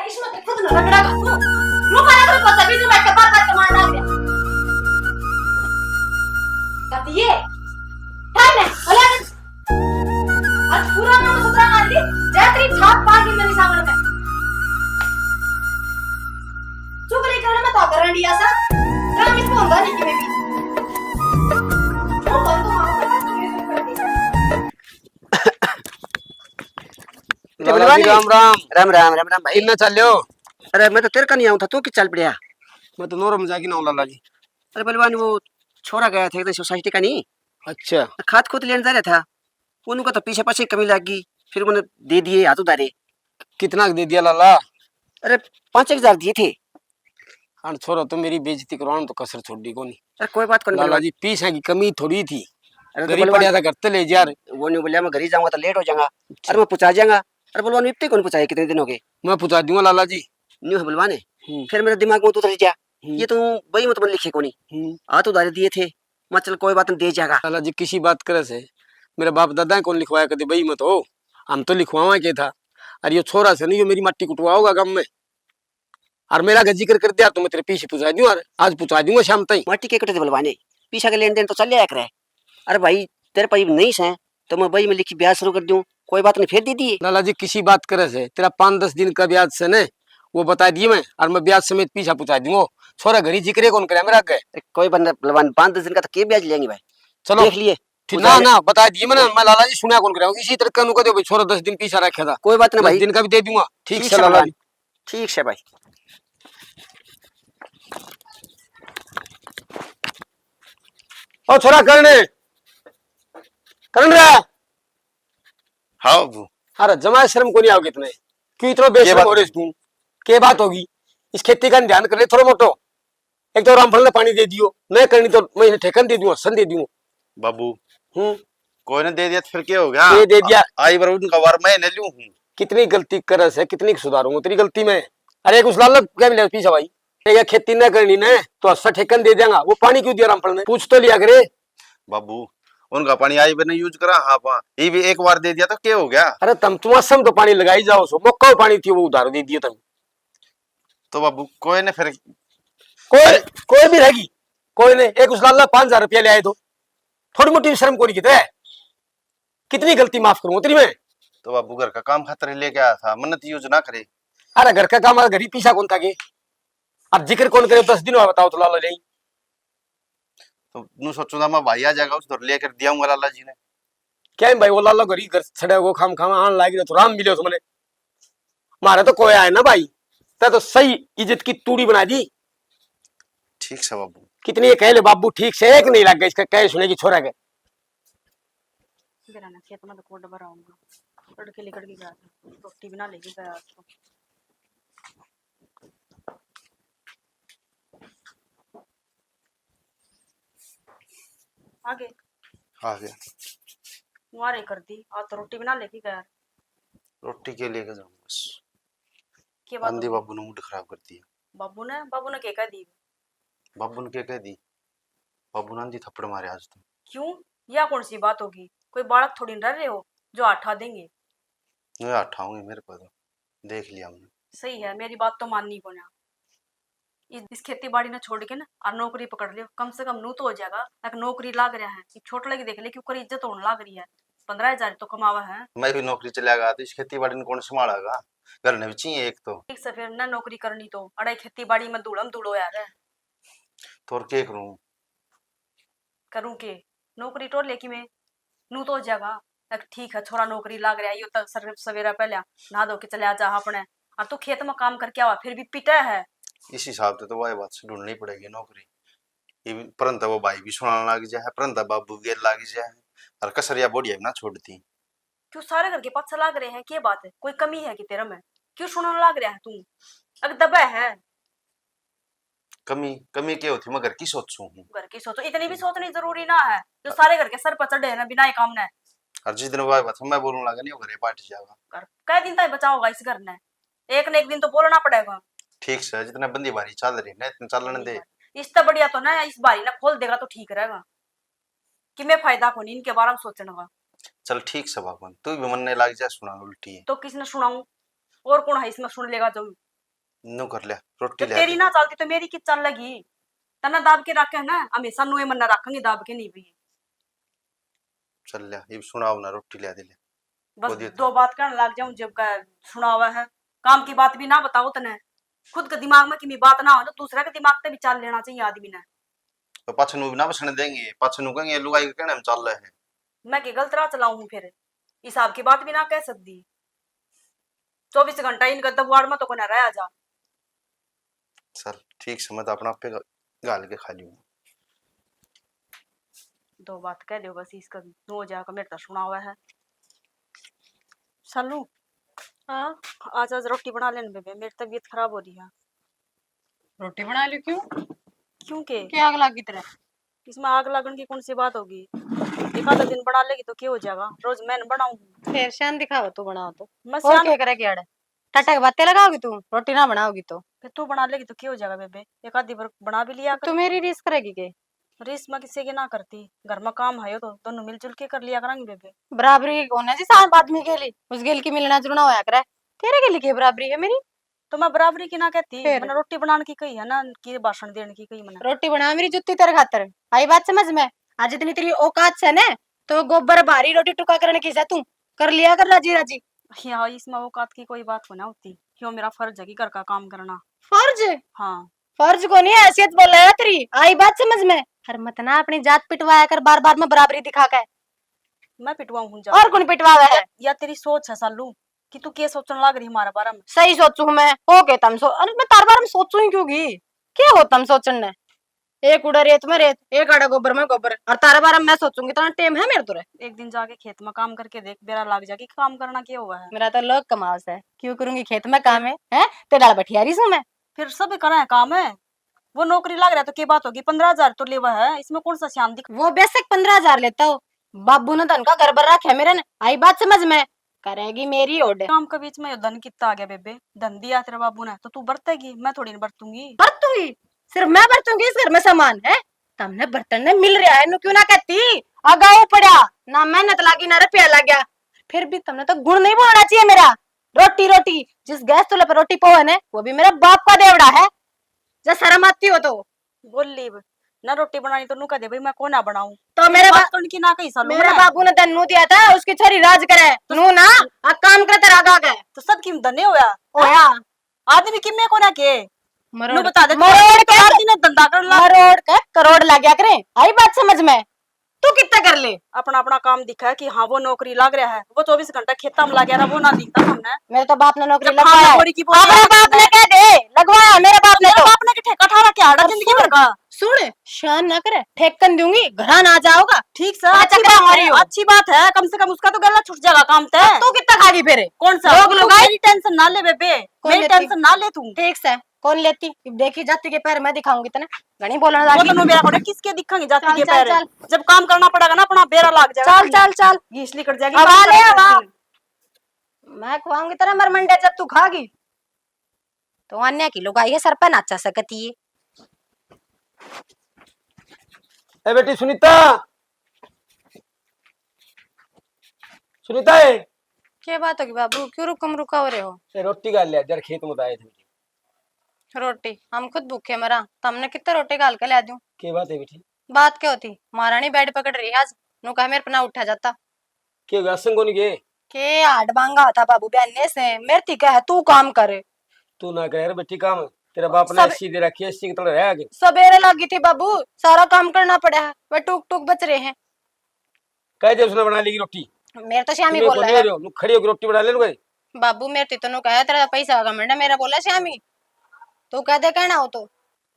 इसमें तो खुद न रगड़ा तू नो पाया तो पता भी तू बैठ के बात करके मार डाल दे कब ये टाइम है बोले आज पूरा नाम सुधरा मार ली जैतरी छाप पा दी मेरे सामने में चुगली करने में तो करन दिया सा काम इसको होता नहीं कि मैं भी तो बंद मारो राम राम राम राम भाई कितना चल हो। अरे मैं तो तेरे का नहीं आऊँ था तू कि चल पड़िया। मैं तो नोरम जाके ना लाला जी। अरे बलवान वो छोरा गया था सोसाइटी का नहीं अच्छा खाद खुद लेने जा रहा था उनको तो पीछे पीछे कमी लग गई फिर उन्होंने दे दिए हाथ उधारे। कितना दे दिया लाला? अरे 5,000 दिए थे। हाँ छोरा तो मेरी बेइज्जती करवाना तो कसर छोड़ दी कोनी। अरे कोई बात नहीं लाला जी पीछे की कमी थोड़ी थी। अरे गरीब पड़िया था करते ले यार वो नहीं बोलिया मैं घर ही जाऊंगा तो लेट हो जाऊंगा। अरे मैं पूछा जाऊंगा। अरे बलवान इतने कौन पूछा कितने दिन हो गए? मैं पूछा दूंगा लाला जी। न्यू है बलवान है फिर मेरे दिमाग में उतर जा ये तो वही मत बन लिखे कोनी हाथ उधारे दिए थे मैं चल कोई बात नहीं दे जाएगा। लाला जी किसी बात करे से मेरे बाप दादा कौन लिखवाया कदे बई मत हो हम तो लिखवावा के था। अरे ये छोरा से नहीं ये मेरी मट्टी कुटवा होगा गम में और मेरा का जिक्र कर दिया तो मैं तेरे पीछे पूछा दूं और आज पूछा दूंगा शाम तक। मट्टी के कटे बलवाने पीछा के लेन देन तो चल जाया करे। अरे भाई तेरे पास नहीं है तो मैं वही में लिखी ब्याज शुरू कर दूं कोई बात नहीं फिर दे दिए। लाला जी किसी बात करे से तेरा 5-10 दिन का ब्याज से ने वो बता दिए मैं और मैं ब्याज समेत पीछा पूछा दूंगा। छोरा घरी जिक्र कौन करे मेरा के कोई बंदा बलवान 5-10 दिन का तो के ब्याज लेंगे भाई चलो देख लिए ना ना बता दिए मैंने मैं लाला जी सुना कौन करे इसी तरह का दो छोरा 10 दिन पीछा रखा था। कोई बात नहीं भाई 10 दिन का भी दे दूंगा। ठीक ठीक है लाला जी ठीक है भाई। ओ छोरा करने करण रे हाँ बाबू अरे जमाए शर्म को नहीं आओगे तुम्हें क्यों इतना बेशर्म हो रहे तू? क्या बात होगी इस खेती का ध्यान कर ले थोड़ा मोटो। एक तो रामफल ने पानी दे दियो मैं करनी तो मैं इन्हें ठेकन दे दूंगा सन दे दूंगा। बाबू हम्म कोई ने दे दिया तो फिर क्या हो गया? ये दे दिया आई बार उनका वार मैं न लूं हूं। कितनी गलती कर है कितनी सुधारूंगा तेरी गलती में। अरे एक उस लाल क्या मिलेगा पीछा भाई ये खेती न करनी ने तो अच्छा ठेकन दे देगा। वो पानी क्यों दिया रामफल ने पूछ तो लिया करे। बाबू उनका पानी आई बार यूज करा हाँ पा ये भी एक बार दे दिया तो क्या हो गया? अरे तुम मौसम तो पानी लगाई जाओ सो मक्का पानी थी वो उधार दे दिया तुम। तो बाबू कोई ने फिर कोई भी रहेगी कोई ने एक उस लाल 5,000 रुपया ले आए तो थोड़ी मोटी शर्म को नहीं कितने कितनी गलती माफ करूंगा तेरी मैं। तो बाबू घर का काम खातर लेके आया था मन्नत यूज ना करे। अरे घर का काम घर ही पीछा कौन था के अब जिक्र कौन करे 10 दिन हुआ बताओ तो लाला नहीं तो नू सोचूंगा मैं भाई आ जाएगा उस लेकर दिया लाला जी ने। क्या भाई वो लाला घरी घर छड़े वो खाम खाम आन लाग तो राम मिले तुमने मारे तो कोई आए ना भाई तो सही इज्जत की तूड़ी बना दी। ठीक है बाबू कितनी कह ले बाबू ठीक से एक नहीं लग गया इसका कह सुनेगी छोरा के मेरा ना खेत में तो कोड भराऊंगा लड़के लेकर के गया था रोटी बना लेके गया तो आगे आ गया मुआरे कर दी आज तो रोटी बना लेके गया। रोटी के लेके जाऊं बस के बात आंधी बाबू ने मूड खराब कर दिया। बाबू ने क्या कह दी? बाबू ने क्या कह दी? बाबू ने आंधी थप्पड़ मारे आज तो। क्यों या कौन सी बात होगी? कोई बालक थोड़ी न रह रहे हो जो आठा देंगे। नहीं आठाऊंगे मेरे को तो देख लिया हमने। सही है मेरी बात तो माननी को ना इस खेती बाड़ी ने छोड़ के ना और नौकरी पकड़ लियो कम से कम नू तो हो जाएगा। एक नौकरी लाग रहा है एक छोटे लगी देख ले क्यों कर इज्जत होने लाग रही है 15,000 तो कमावा है। मैं भी नौकरी चला गया तो इस खेती बाड़ी ने कौन संभालेगा? घर ने भी चाहिए एक तो। ठीक से फिर ना नौकरी करनी तो अरे खेती बाड़ी में धूड़म धूड़ो यार तो और क्या करूं? करूं के नौकरी टोर लेकी मैं नू तो हो जाएगा। एक ठीक है छोरा नौकरी लाग रहा है यो तो सवेरा पहले नहा धो के चले जा अपने और तू खेत में काम करके आवा फिर भी पिटा है। इस हिसाब से तो वही बात से ढूंढनी पड़ेगी नौकरी। ये परंतु वो भाई भी सुनाने लग जाए परंतु बाबू गेल लग जाए और कसरिया बोढ़िया भी ना छोड़ती। क्यों सारे घर के पास लाग रहे हैं क्या बात है? कोई कमी है कि तेरा में क्यों सुनाने लाग रहा है तू? अब दबा है कमी कमी क्या होती मैं घर की सोचूं हूँ। घर की सोचो इतनी भी सोचनी जरूरी ना है जो सारे घर के सर पर चढ़े है ना बिना ही काम ने। और जिस दिन वही बात मैं बोलने लगा नहीं वो घरे पाट जाएगा। घर कै दिन तक बचाओगा इस घर ने? एक न एक दिन तो बोलना पड़ेगा। ठीक से जितना बंदी बारी चल रही ना इतने चलने दे। इससे बढ़िया तो ना इस बारी ना खोल देगा तो ठीक रहेगा कि मैं फायदा को नहीं इनके बारे में सोचने का। चल ठीक से भगवान तू भी मन नहीं लग जाए सुना उल्टी है तो किसने सुनाऊं और कौन है इसमें सुन लेगा जो नु कर लिया रोटी तो ले तेरी दे। ना चलती तो मेरी की चल लगी। तना दाब के रखे है ना, हमेशा नुए मन रखेंगे दाब के नहीं भी। चल लिया ये सुनाओ ना रोटी ले दे ले। बस वो दियो दो बात करने लग जाऊं जब का सुना हुआ है। काम की बात भी ना बताओ तने। खुद के दिमाग में की बात ना हो तो दूसरे के दिमाग पे भी चाल लेना चाहिए आदमी ने। तो पाछे नु भी ना बसने देंगे, पाछे नु कहेंगे लुगाई के कहने में चल रहे हैं। मैं की गलत राह चलाऊं फिर हिसाब की बात भी ना कह सकती। 24 घंटा इनका दबवाड़ में तो कोना रह जा। चल ठीक से मत अपना पे गाल के खा लियो। दो बात कह दो बस इसका नो जाकर मेरे तो सुना हुआ है। सालू हाँ आज आज रोटी बना लेने बेबे, मेरी तबीयत खराब हो रही है। रोटी बना ली क्यों? क्योंकि क्या आग लगी तेरे? इसमें आग लगने की कौन सी बात होगी। एक आधा दिन बना लेगी तो क्या हो जाएगा, रोज मैं बनाऊं। फिर शान दिखाओ तू बनाओ तो। मैं और सियान क्या करेगी आड़े? टटक बातें लगाओगी तू, रोटी ना बनाओगी तो। फिर तू बना लेगी तो क्या हो जाएगा बेबे, एक आधी बार बना भी लिया तू कर। मेरी रीस करेगी के? रीस में किसी की ना करती, घर में काम है तो दोनों मिलजुल के कर लिया करेंगे बेबे। बराबरी होना जी साहब आदमी के लिए, उस गेल की मिलना जुलना होया करे। तेरे के लिए क्या बराबरी है मेरी? तो मैं बराबरी की ना कहती, फिर? मैंने रोटी बनाने की कही है ना, की भाषण देने की कही मैंने। रोटी बना मेरी जुत्ती तेरे खातर आई बात समझ में। आज इतनी तेरी औकात से ने तो गोबर भारी रोटी टुका करने की से तू कर लिया कर राजी राजी। यहाँ इसमें औकात की कोई बात हो ना होती, क्यों मेरा फर्ज है कि घर का काम करना। फर्ज? हाँ फर्ज को नहीं हैसियत बोल रहा है तेरी, आई बात समझ में। हर मत ना अपनी जात पिटवाया कर बार बार में बराबरी दिखा के। मैं पिटवाऊं हूँ और कौन पिटवावा है? या तेरी सोच है सालू कि तू क्या सोचने लग रही हमारे बारे में। सही सोचू मैं हो के तम सो अरे मैं तार बार में सोचू ही क्योंकि क्या हो तम सोचन ने। एक उड़ा रेत में रेत, एक आड़ा गोबर में गोबर, और तारे बारे में मैं सोचूंगी तो टेम है मेरे तुरे। एक दिन जाके खेत में काम करके देख, बेरा लग जाएगी काम करना क्या हुआ है। मेरा तो लोग कमाओ से क्यों करूंगी खेत में काम है ते डाल बठियारी सू मैं। फिर सब करा है काम है, वो नौकरी लग रहा है तो क्या बात होगी, 15,000 तो लेवा है, इसमें कौन सा श्याम दिख। वो बेसिक 15,000 लेता हो, बाबू ने धन का घर भर रखा है मेरे ने, आई बात समझ में। करेगी मेरी ओड। काम के बीच में धन कितना आ गया बेबे, धन दिया तेरे बाबू ने तो तू बरतेगी, मैं थोड़ी नहीं बरतूंगी। बरतूंगी? सिर्फ मैं बरतूंगी इस घर में सामान है? तमने बर्तन ने मिल रहा है नु क्यों ना कहती, अगाऊ पड़ा ना मेहनत लगी ना रुपया लग गया। फिर भी तुमने तो गुण नहीं बोलना चाहिए मेरा। रोटी रोटी जिस गैस चूल्हे पर रोटी पवन है वो भी मेरे बाप का देवड़ा है, जब शर्म आती हो तो। बोल ली ना रोटी बनानी तो नू कह दे भाई मैं को ना बनाऊं। तो मेरे बात करने की ना कही सालू मेरे मैं। बाबू ने धन नु दिया था उसकी छोरी राज करे नू ना आ काम करे तेरा आगा गए तो सब की धन्य होया ओया आदमी किम्मे को ना के नू मरोड़ बता दे मरोड़ के चार दिन धंधा कर ला, मरोड़ के करोड़ लग गया करे, आई बात समझ में। तू कितना कर ले? अपना अपना काम दिखा है कि हाँ वो नौकरी लग रहा है, वो 24 घंटा खेता में लग रहा वो ना दिखता हमने। मेरे तो बाप ने नौकरी जब लगवाया खाना है। खोरी की बोली अपने बाप ने कह दे लगवाया मेरे बाप ने मेरे तो। बाप ने के ठेका ठारा क्या आड़ा जिंदगी भर का। सुन शान ना करे ठेकन दूंगी घरा ना जाओगा। ठीक से हाँ, अच्छी चक्कर बात हमारी है, हो। अच्छी बात है, कम से कम उसका तो गला छूट जाएगा काम ते। तू कितना खागी फिर? कौन सा लोग तू लुगाई? मेरी टेंशन ना ले बेबे, कौन मेरी लेती? टेंशन ना ले तू। ठीक से कौन लेती? देखी जाती के पैर मैं दिखाऊंगी तने घनी बोलने वो लगी। तो मेरा कोड़े किसके दिखांगे जाती चल, के चल, पैर, चल। जब काम करना पड़ेगा ना अपना बेरा लग जाएगा। चल चल चल घीसली कट जाएगी हवा काम ले करने हवा। की। मैं खुआऊंगी तेरा मरमंडे जब तू खागी तो अन्य की लुगाई है सर पे नाचा सकती है। ए बेटी सुनीता, सुनीता है क्या बात होगी बाबू, क्यों रुकम रुका हो रहे हो? ए, रोटी गाल लिया जरा खेत में आए थे बेटी। रोटी हम खुद भूखे मरा, तुमने कितने रोटी गाल के ला दूं? क्या बात है बेटी? बात क्या होती, महारानी बेड पकड़ रही है आज, नु कहा मेरे पना उठा जाता। क्या हुआ संग नहीं गए? के हाड मांगा होता बाबू बहने से, मेरे थी कह तू काम करे। तू ना करे बेटी काम, तेरा बाप ने सब- अस्सी दे रखी है, अस्सी की तरह रह आगे। सवेरे लगी थी बाबू, सारा काम करना पड़ा है, वे टूक टूक बच रहे हैं। कह दे उसने बना ली रोटी, मेरे तो श्यामी तुम्हें बोल को रहा नहीं है रहे हो, नु खड़ी होकर रोटी बना ले लो। बाबू, मेरे तो नु कहा तेरा पैसा का मंडा, मेरा बोला श्यामी तू कह दे कहना हो तो।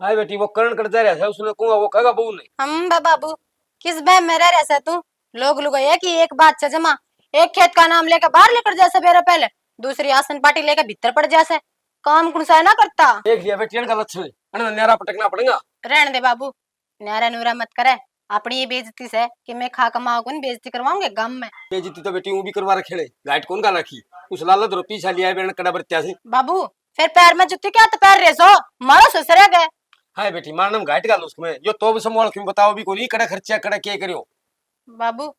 हाय बेटी वो करण कर जा रहा है, उसने कहूंगा वो कहेगा बहू ने। हम बाबू किस बह में रह रहा तू, लोग लुगाया कि एक बात से जमा, एक खेत का नाम लेकर बाहर लेकर जा सवेरे पहले, दूसरी आसन पार्टी लेकर भीतर पड़ जा, काम कुण सा ना करता। देख लिया बेटी का लक्ष्य है, न्यारा पटकना पड़ेगा। रहने दे बाबू, न्यारा नूरा मत करे, अपनी ये बेइज्जती से कि मैं खा कमाओ कौन बेइज्जती करवाऊंगे गम में। बेइज्जती तो बेटी वो भी करवा रखे, गाइड कौन का रखी, उस लालत रो पीछा लिया बेन कड़ा बरत्या से। बाबू फिर पैर में जुत्ती क्या तो पैर रेसो मारो ससुरे गए। हाय बेटी मारनम गाइड का उसको में यो तो भी संभाल क्यों बताओ भी कोनी कड़ा खर्चा कड़ा के करियो। बाबू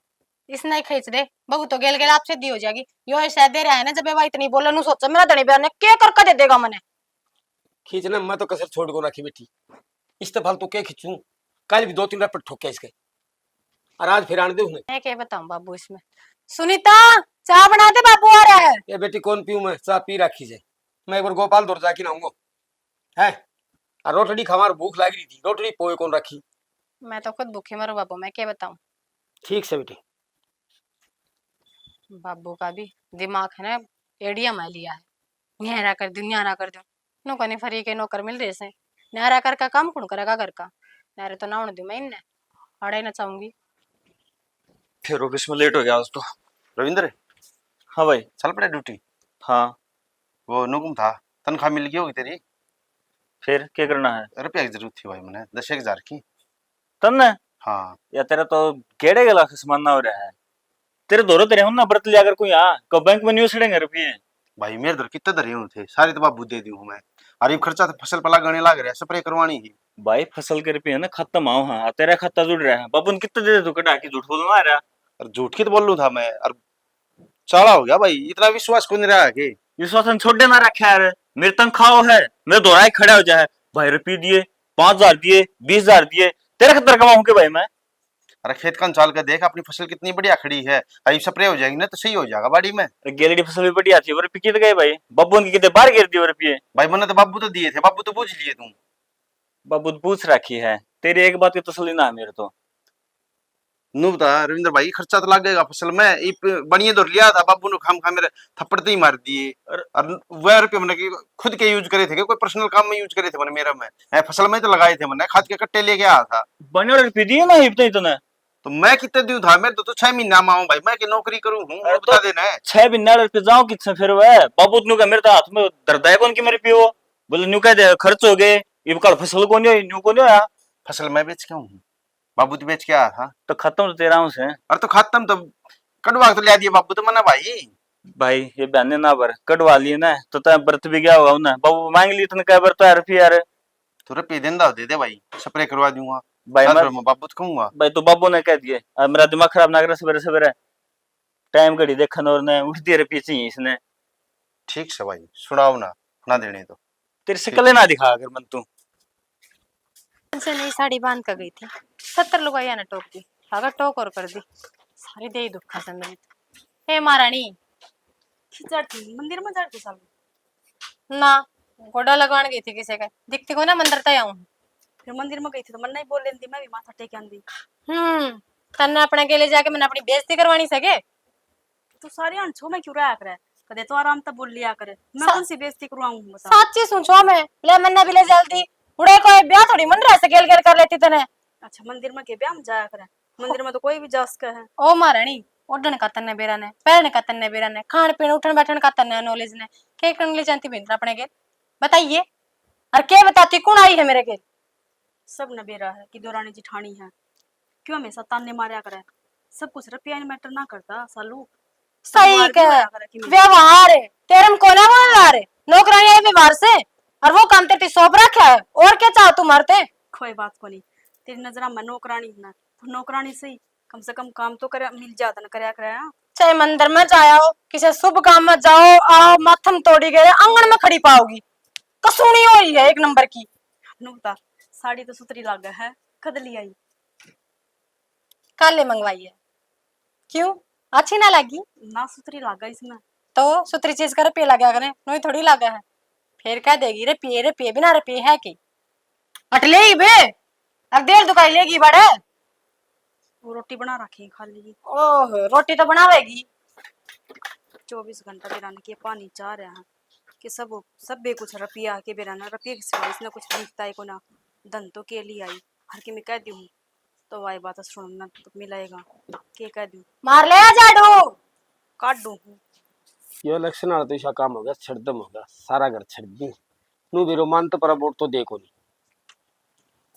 इसने खींच दे बहु तो गेल गेल आपसे दी हो जाएगी, यो शायद दे रहा है ना, जब ये इतनी बोले नु सोचा मेरा धनी बहन ने क्या करके दे देगा मने। खींचना मैं तो कसर छोड़ को रखी बेटी, इस तो फालतू क्या खींचूं। कल भी 2-3 रपट ठोके इसके, और आज फिर आने दे उसने। मैं क्या बताऊं बाबू इसमें। सुनीता चाय बना दे, बाबू आ रहा है। ये बेटी कौन पीऊं मैं, चाह पी रखी से। मैं एक बार गोपाल दौड़ जाके नाऊंगा है। और रोटड़ी खावा, भूख लग रही थी, रोटड़ी पोए कौन रखी। मैं तो खुद भूखे मरूं बाबू, मैं क्या बताऊं। ठीक से बेटी। बाबू का भी दिमाग है ना, एडियम है लिया है। न्यारा कर दूं, न्यारा कर दूं। नो नहीं फरी के नौकर मिल रहे से। न्यारा कर का काम कौन करेगा घर का। न्यारे तो ना दूं मैं इन्हें, अड़े ना चाहूंगी। फिर ऑफिस में लेट हो गया आज तो। रविंद्र, हाँ भाई। चल पड़े ड्यूटी। हाँ वो नुकुम था, तनख्वाह मिल गई होगी तेरी? फिर क्या करना है? रुपया की जरूरत थी भाई, मैंने 10,000 की। तब ना हाँ या तेरा तो गेड़े गला सामान ना हो रहा है। तेरे दोनों तेरे हम ना बरत लिया अगर कोई आ को बैंक में नहीं उछड़ेंगे रुपये। भाई मेरे दर कितने धरे हुए थे, सारे तो बाबू दे दी हूँ मैं। अरे खर्चा तो फसल पर लगाने लग रहा है, स्प्रे करवानी ही। भाई फसल के रुपये ना खत्म आओ। हाँ तेरा खाता जुड़ रहा है। बाबू ने कितने दे दे तू कटा के झूठ बोलना आ रहा। और झूठ की तो बोल लूँ था मैं, और चाला हो गया भाई, इतना विश्वास को नहीं रहा है कि। विश्वास छोड़े ना रखा यार। मेरे तनख्वाह है, मेरे दोहराए खड़ा हो जाए। भाई रुपये दिए, 5,000 दिए, 20,000 दिए, तेरे खतर कमाऊं के भाई मैं। अरे खेत का चाल कर देख, अपनी फसल कितनी बढ़िया खड़ी है। अभी स्प्रे हो जाएगी ना तो सही हो जाएगा बाड़ी में। गेलड़ी फसल भी बढ़िया थी, वो रुपये कितने गए भाई? बाबू ने कितने बार गिर दिए रुपये। भाई मैंने तो बाबू तो दिए थे, बाबू तो पूछ लिए तुम। बाबू पूछ रखी है, तेरी एक बात की तसल्ली ना है मेरे तो। नू बता रविंद्र भाई, खर्चा तो लगेगा फसल में। बढ़िया दौर लिया था बाबू ने, खाम खा मेरे थप्पड़ ही मार दिए। और वह रुपये मैंने खुद के यूज करे थे, कोई पर्सनल काम में यूज करे थे मैंने। मेरा मैं फसल में तो लगाए थे, मैंने खाद के कट्टे लेके आया था। बने रुपये दिए ना इतने। तो मैं कितने दूं था, मेरे तो 6 महीना में आऊं भाई, मैं की नौकरी करूं हूँ, अरे बता तो देना है। 6 महीने रुपये जाओ कितने फिर वह बाबू नु का मेरे तो हाथ में दर्द है कौन की मेरे पियो। बोले न्यू कह दे खर्च हो गए, ये कल फसल को नहीं न्यू को नहीं आया। फसल मैं बेच के हूँ, बाबू तो बेच के आया था। तो खत्म तो तेरा से। और तो खत्म तो कटवा तो लिया दिया बाबू तो, मना भाई। भाई ये बहने ना बर कटवा लिए ना तो व्रत भी गया होगा ना। बाबू मांग ली इतने क्या व्रत है रुपये यार। तो रुपये देंदा दे दे भाई, स्प्रे करवा दूंगा। भाई मैं बाबू तो कहूंगा भाई तो बाबू ने कह दिए अब मेरा दिमाग खराब ना करे सवेरे सवेरे। टाइम घड़ी देखन और ने उठ दिए रुपये चाहिए इसने। ठीक से भाई, सुनाओ ना, ना देने तो। तेरी शिकल ना दिखा अगर मन तू। से नई साड़ी बांध कर गई थी, 70 लुगाइया ने टोक दी। अगर टोक और कर दी सारी दे दुखा से मेरी। हे महारानी खिचड़ थी मंदिर में जाती साल ना, गोडा लगवान गई थी किसी का, दिखती को ना मंदिर तय आऊं। फिर मंदिर में गई थी तो मन नहीं बोल लेती, मैं भी माथा टेक आंदी। तन्ने अपने के ले जाके मैंने अपनी बेइज्जती करवानी सके। तू सारी अनछो में क्यों रहा करे, कदे तो आराम तक बोल लिया करे। मैं सा- कौन सी बेइज्जती करवाऊं बता। साची सुनछो मैं ले मन्ने भी ले जल्दी उड़े कोई ब्याह थोड़ी मन रहा से गेल गेल कर लेती तने। अच्छा मंदिर में के ब्याह में जाया करे, मंदिर में तो कोई भी जा सके है। ओ महारानी ओढ़न का तन्ने बेरा ने, पहन का तन्ने बेरा ने, खान पीन उठन बैठन का तन्ने नॉलेज ने, के करने ले जानती बिंद्रा अपने के बताइए। और के बताती कौन आई है मेरे के। सब न बेरा है कि दौरानी जिठानी है, क्यों हमेशा ताने मारया करे। सब कुछ रुपया मैटर ना करता सालू। सही व्यवहार भी कह होया करे कि मेरे। व्यवहार है तेरे में कोना बोल रहा रे नौकरानी है व्यवहार से, और वो काम तेरी सौंप रखा है और क्या चाह तू मरते। कोई बात को नहीं, तेरी नजर में नौकरानी ना तो नौकरानी सही, कम से कम काम तो करे मिल जाता न करया करे। चाहे मंदिर में जाओ किसी शुभ काम में जाओ आओ माथम तोड़ी गए आंगन में खड़ी पाओगी, कसूनी हो रही है एक नंबर की। नुकता साड़ी तो सुतरी लाग है, कद ली आई। काले मंगवाई है क्यों, अच्छी ना लगी ना सुतरी लागा इसमें। तो सुतरी चीज का रुपये लगा करे नोई थोड़ी लगा है। फिर क्या देगी रुपये, रुपये बिना रुपये है कि अटले ही बे अब देर दुकाई लेगी बड़े। वो रोटी बना रखी खाली, ओह रोटी तो बनावेगी। 24 घंटा बेरान के पानी चाह रहे हैं कि सब बे कुछ रुपया के बेराना रुपये के सिवा इसने कुछ दिखता है को ना। धन तो के लिए आई, हर के मैं कह दी हूँ तो वाई बात सुनना तो मिलेगा के कह दूं। मार ले झाड़ू काट दूं। ये इलेक्शन आना तो ऐसा काम होगा, छड़दम होगा, सारा घर छड़ दी। नू भी रोमान तो पर वोट तो देखो नहीं,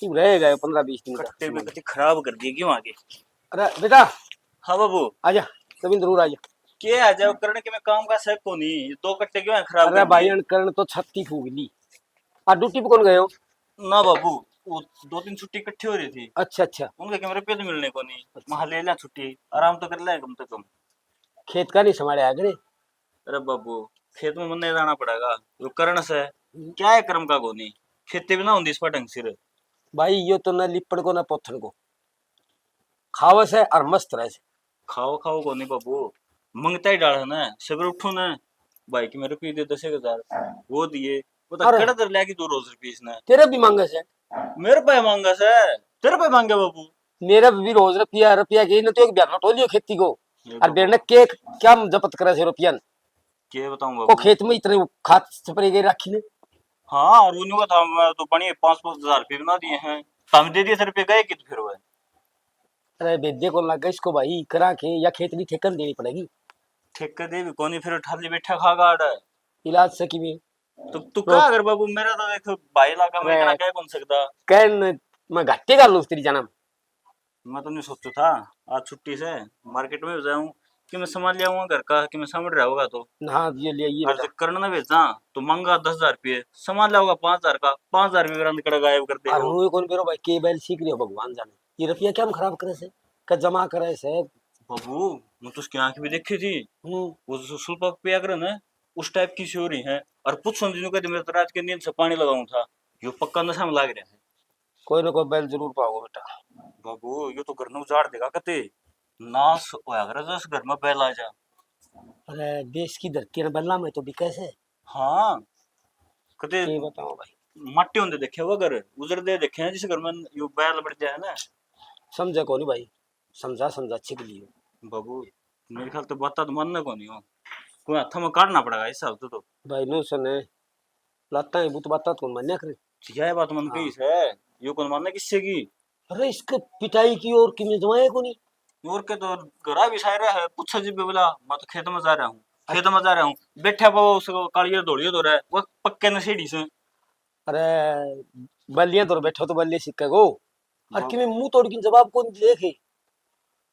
तू रहेगा 15-20 दिन कट्टे में का। कति खराब कर दिए क्यों आगे। अरे बेटा हाँ बाबू आजा, कभी जरूर आजा। के आ जाओ करने के मैं काम का सह को नहीं। 2 कट्टे क्यों है खराब अरे कर भाई दिए? अनकरण तो छत्ती फूक ली। आज ड्यूटी पे कौन गए हो? ना बाबू वो 2-3 छुट्टी इकट्ठी हो रही थी, अच्छा अच्छा, उनके कैमरे पे तो मिलने को नहीं। वहां ले लें छुट्टी, आराम तो कर ले कम से कम। खेत का नहीं संभाले आगे। अरे बाबू खेत में मन नहीं जाना पड़ेगा, वो करण से क्या है कर्म का गोनी खेती भी ना होंगी इस पर ढंग सिर भाई यो तो ना लिपड़ को ना पोथन को खावस है और मस्त रहे से। खाओ खाओ गोनी बाबू मंगता ही डाल है ना सवेरे उठो ना भाई की मेरे को दे 10,000 वो दिए वो तो अरे। कड़ा तर लेगी 2 रोज रुपीस ने तेरे भी मांगे से, मेरे पे मांगा से तेरे पे मांगे बाबू मेरा भी रोज रुपया रुपया के न तो एक ब्याह टोलियो खेती को और बेरने के क्या जपत करे से रुपया क्या बताऊं को बाबू खेत में इतने खाद स्प्रे के रखी ने। हाँ और उन्होंने का था मैं तो बनी 5-5 हजार रुपये बना दिए हैं तम दे दिए 100 रुपये गए कि तो फिर वो अरे बेदे को लगा इसको भाई करा के या खेत भी ठेकन देनी पड़ेगी। ठेका दे भी कोनी फिर ठाली बैठा खा गाड़ इलाज से की भी तो तू क्या अगर बाबू मेरा तो देख भाई लागा मैं इतना कह कौन सकता कहन मैं घाटे कर लूं तेरी जन्म। मैं तो नहीं सोचता था आज छुट्टी से मार्केट में जाऊं कि मैं सामान ले आऊंगा घर का कि मैं समझ रहा होगा तो हाँ ये ले ये और करना ना भेजा तो मांगा 10,000 रुपये सामान लाऊंगा 5,000 का 5,000 रुपये ग्रंथ कड़ा गायब कर दे और मुझे कौन करो भाई के बैल सीख रही हो भगवान जाने ये रुपया क्या हम खराब करे से का जमा करे से। बाबू मैं तो उसकी आंख भी देखी थी वो जो सुल्पा पिया करे ना उस टाइप की सी हो रही है और कुछ समझ कहते मेरे तो रात के नींद से पानी लगाऊं था यो पक्का नशा में लाग रहा है कोई ना कोई बैल जरूर पाओगे बेटा। बाबू यो तो घर में उजाड़ देगा कते नाश होया करे जस घर में बैल आ जा अरे देश की धरती है बल्ला में तो भी कैसे हाँ कते ये बताओ भाई मट्टी होंदे देखे वो घर उजड़ दे देखे हैं जिस घर में यो बैल बढ़ जाए ना समझे कौन भाई समझा समझा अच्छी के लिए। बाबू मेरे ख्याल तो बता तो मानना को नहीं हो कोई हाथ में काटना पड़ेगा इस हिसाब से तो भाई नो सुने लाता है बुत बात कौन मान्य करे। यह बात मन कही है यो कौन मानना किससे की अरे इसके पिटाई की और किमें जमाए को नहीं और के तो घरा भी सायरा है पूछा जी बोला मैं तो खेत में जा रहा हूँ खेत में जा रहा हूँ बैठा पाओ उसको कालिया दौड़ियो दौड़ है वो पक्के नशेड़ी से अरे बल्लियां तो बैठो तो बल्ले सिक्के को और किमें मुंह तोड़ के जवाब कौन देखे।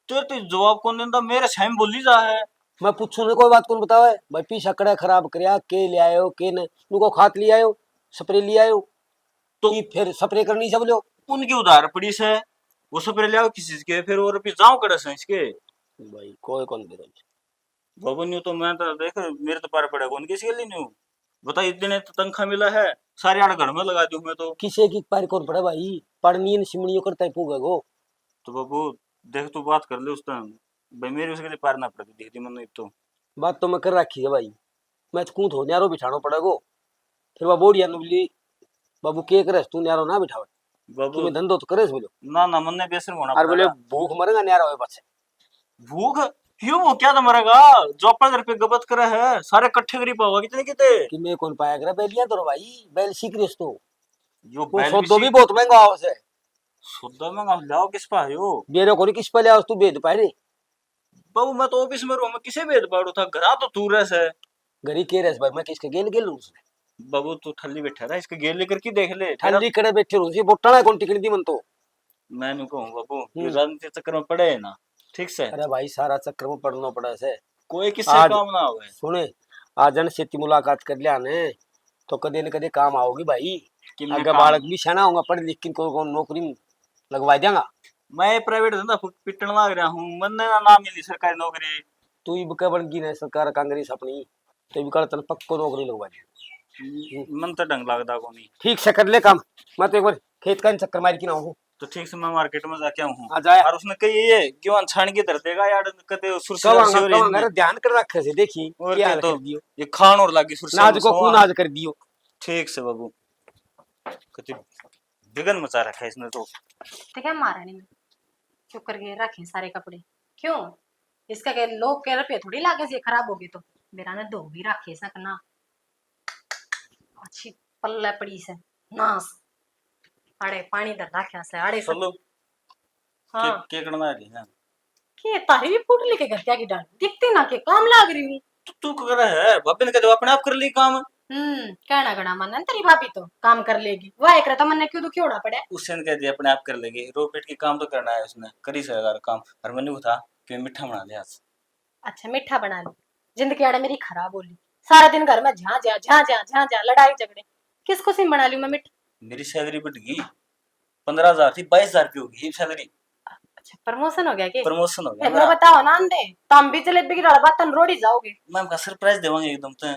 तो जवाब कौन देता मेरे साइम बोली जा है मैं पूछू ने कोई बात कौन बतावे भाई पीछा कड़ा खराब करया के ले आयो के न उनको खाद ले आयो स्प्रे ले आयो तो फिर स्प्रे करनी सब लो उनकी उधार पड़ी से वो स्प्रे ले आओ किसी चीज के फिर और भी जाओ कड़ा से इसके भाई कोई कौन दे बाबू न्यू तो मैं तो देख मेरे तो पार पड़ेगा कौन किसी के लिए न्यू बता इतने तो तनख्वाह मिला है सारे आड़ घर में लगा दूं मैं तो किसे की पार कौन पड़ा भाई पढ़नी न सिमणियों करता है पूगा गो। तो बाबू देख तू बात कर ले उस टाइम भाई मेरे उसके लिए पार ना पड़ती दिखती मन तो बात तो मैं कर रखी है भाई मैं तो कूद हो न्यारो बिठानो पड़ेगो फिर वह बोड़िया नुबली बाबू के करे तू न्यारो ना बिठावे बाबू तुम्हें धंधो तो करे बोलो ना ना मन ने बेसर होना और बोले भूख मरेगा न्यारा होए पाछे भूख क्यों वो क्या था मरेगा जो अपन घर पे गबत करे है सारे इकट्ठे करी पाओगा कितने कितने कि मैं कौन पाया करे बैलियां तो भाई बैल सीख रही तो जो वो बैल सौदो भी बहुत महंगा आओ से सुद्धा में लाओ किस पा हो बेरो को किस पे ले तू बेद पाए रे बाबू मैं तो ऑफिस में रहूं मैं किसे भेद पाड़ू था घरा तो तू रह से गरी के रस भाई मैं किसके गेल गेल हूं उसने बाबू तू ठल्ली बैठा रहा इसके गेल लेकर की देख ले ठंडी कड़े बैठे हूं ये बोटना कौन टिकनी दी मन तो मैं नहीं कहूँ बाबू ये राजनीति चक्कर में पड़े है ना ठीक से अरे भाई सारा चक्कर में पड़ना पड़ा से कोई किससे आज- काम ना होवे सुने आज जन सेती मुलाकात कर लिया ने तो कदे न कदे काम आओगी भाई कि मैं आगे काम- बालक भी सेना होगा पढ़ लिख के कोई नौकरी लगवा देगा। मैं प्राइवेट धंधा पिटन लग रहा हूँ मन ना मिली सरकारी नौकरी तू ही बुके बन गई ना सरकार कांग्रेस अपनी तो भी कर तन पक्को नौकरी लगवा दे मन तो डंग लगता को नहीं ठीक से कर ले काम मैं तो एक बार खेत का चक्कर मार के ना हूँ तो ठीक से मैं मार्केट में जाके आऊँ आ जाए और उसने कही ये क्यों छान के धर देगा यार कते सुरसे कब से हो रही आंगा है ध्यान कर रखे से देखी और क्या क्या हाल तो कर दियो ये खान और लागी सुरसे नाज में को सोआ। खून आज कर दियो ठीक से बाबू कति बिगन मचा रखा है इसने तो तो क्या मारा नहीं चुप करके रखे सारे कपड़े क्यों इसका के लोग के रुपये थोड़ी लागे से खराब हो गए तो मेरा ने दो भी रखे सकना अच्छी पल्ला पड़ी से नास अड़े पानी दर रखा से अड़े सब चलो हाँ के करना है के तारी भी फूट लेके घर क्या की डाल दिखती ना के काम लाग रही हूँ तू कर रहा है भाभी ने कहते अपने आप कर ली काम कहना गड़ा मन तेरी भाभी तो काम कर लेगी वह एक रहता मन ने क्यों दुखी होना पड़े उसने कह दिया अपने आप कर लेगी रो पेट की काम तो करना है उसने करी सकेगा काम और मैंने था कि मीठा बना दिया आज अच्छा मीठा बना ली जिंदगी आड़े मेरी खराब होली सारा दिन घर में झा लड़ाई झगड़े किसको सिम बना ली मैं मिठ मेरी सैलरी बढ़ गई 15,000 थी 22,000 की होगी सैलरी अच्छा प्रमोशन हो गया क्या प्रमोशन हो गया मैं बताओ ना अंधे तुम भी जलेबी की डलबा तन रोड़ी जाओगे मैं आपका सरप्राइज देवांगे एकदम तो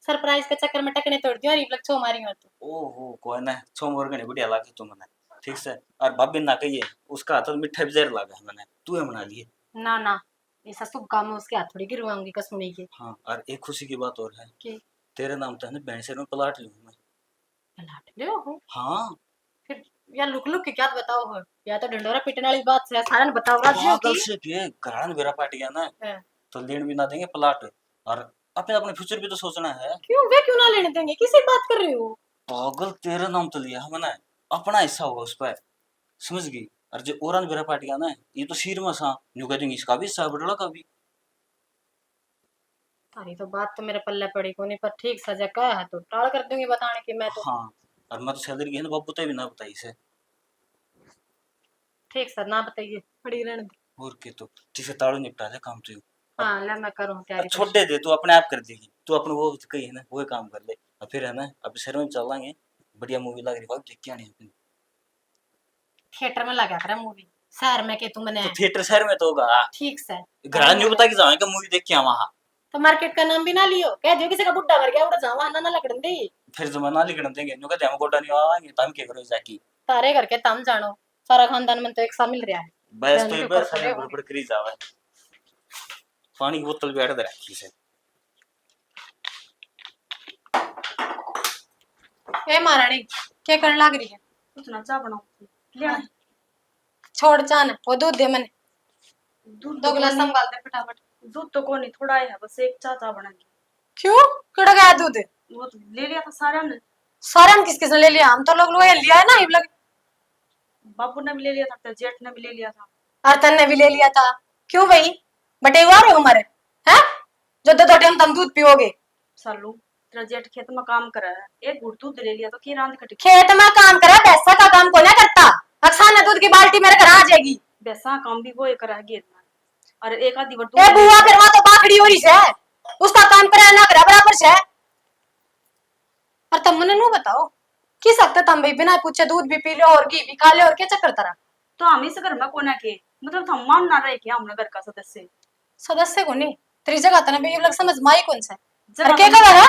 सरप्राइज के चक्कर में टकने तोड़ दियो, रिफ्लेक्स छो मारी हो तो। ओहो कोई ना छो मोर गने बढ़िया लागे तू मने ठीक से। और भाभी ना कहिए उसका हाथ मिठा भी जहर लागे मैंने तू है बना लिए। ना ना, ऐसा शुभ काम में उसके हाथ थोड़ी गिरवाऊंगी कसुनी के। हाँ और एक खुशी की बात और है कि तेरे नाम तो है ना बैंड में प्लाट लूँ मैं। लाट लियो हो हाँ फिर, या लुक लुक के क्या बताओ हो, या तो डंडोरा पीटने वाली बात है सारा ने बताओ राज्यों पागल की। से भी घरान बेरा पाट गया ना हाँ। तो लेन भी ना देंगे प्लाट। और अपने अपने फ्यूचर भी तो सोचना है। क्यों वे क्यों ना लेने देंगे, किसी बात कर रही हो? पागल तेरा नाम तो लिया हमने अपना हिस्सा होगा उस पर समझ गई। और जो औरन बेरा पाट गया ना ये तो सिर में सा न्यू कह देंगे इसका भी हिस्सा बड़ा का भी। तारी तो बात तो मेरे पल्ले पड़ी कोनी, पर ठीक सजा का है तो टाल कर दूंगी बताने की मैं तो। हाँ और मैं तो सैलरी की है ना बाबू बताई भी ना बताई से। ठीक सर ना बताइए, पड़ी रहने दे। और के तो ठीक है ताड़ू निपटा दे काम तो। हाँ ले मैं करूँ अब तैयारी। छोड़ दे तू अपने आप कर देगी तू अपने वो कही है ना वो काम कर ले। और फिर है ना अब शहर में चलेंगे बढ़िया मूवी लग रही है देख के आनी अपनी। थिएटर में लगा कर मूवी, शहर में के तुमने। तो थिएटर शहर में तो होगा ठीक से घर नहीं बता के जाएंगे मूवी देख के वहां। तो मार्केट का नाम भी ना लियो, कह दियो किसी का बुड्ढा मर गया उड़ जावा ना ना लगन दे। फिर जमाना लिखण देंगे नु कहते हम गोटा नहीं आवाएंगे तो हम क्या करो जाकी। तारे घर के तम जानो, सारा खानदान में तो एक सा मिल रहा है। बस जाने तो के बस ऊपर खड़े हो। बड़बड़ करी जावे। पानी की बोतल भी अड़ दे रखी से। ए महारानी क्या करने लग रही है? कुछ ना चाह बनाऊं ले आए। छोड़ जान वो दूध दे मैंने, दूध दो तो गिलास कोनी- संभाल दे फटाफट। दूध तो को नहीं थोड़ा ही है बस एक चाह बनाएंगे। क्यों कड़ा गया दूध? वो तो ले लिया था सारा ने। सारा ने किस किसने ले लिया? हम तो लोग लिया है ना ये लग। बाबू ने भी ले लिया था तो जेठ ने भी ले लिया था। अर्थन ने भी ले लिया था। क्यों भाई बटेवार हो हमारे हैं जो दो टाइम तुम दूध पियोगे? सालू तेरा जेठ खेत में काम कर रहा है, एक घूट दूध ले लिया तो की रांध कटी। खेत में काम करा, भैंसा का काम को ना करता। अक्सर ने दूध की बाल्टी मेरे घर आ जाएगी। वैसा काम भी वो एक करा है गेट में। और एक आधी बार ए बुआ फिर वहां तो बाखड़ी हो रही है, उसका काम करा ना करा बराबर से। और तुम मुझे नु बताओ की सकते तुम भाई बिना पूछे दूध भी पी लो और घी भी खा ले और क्या चक्कर तारा? तो हम इस घर में कोना के मतलब हम मान ना रहे कि हमने घर का सदस्य सदस्य को नहीं तेरी जगह तना भाई लग समझ माई कौन सा जगह और क्या तो- कर रहा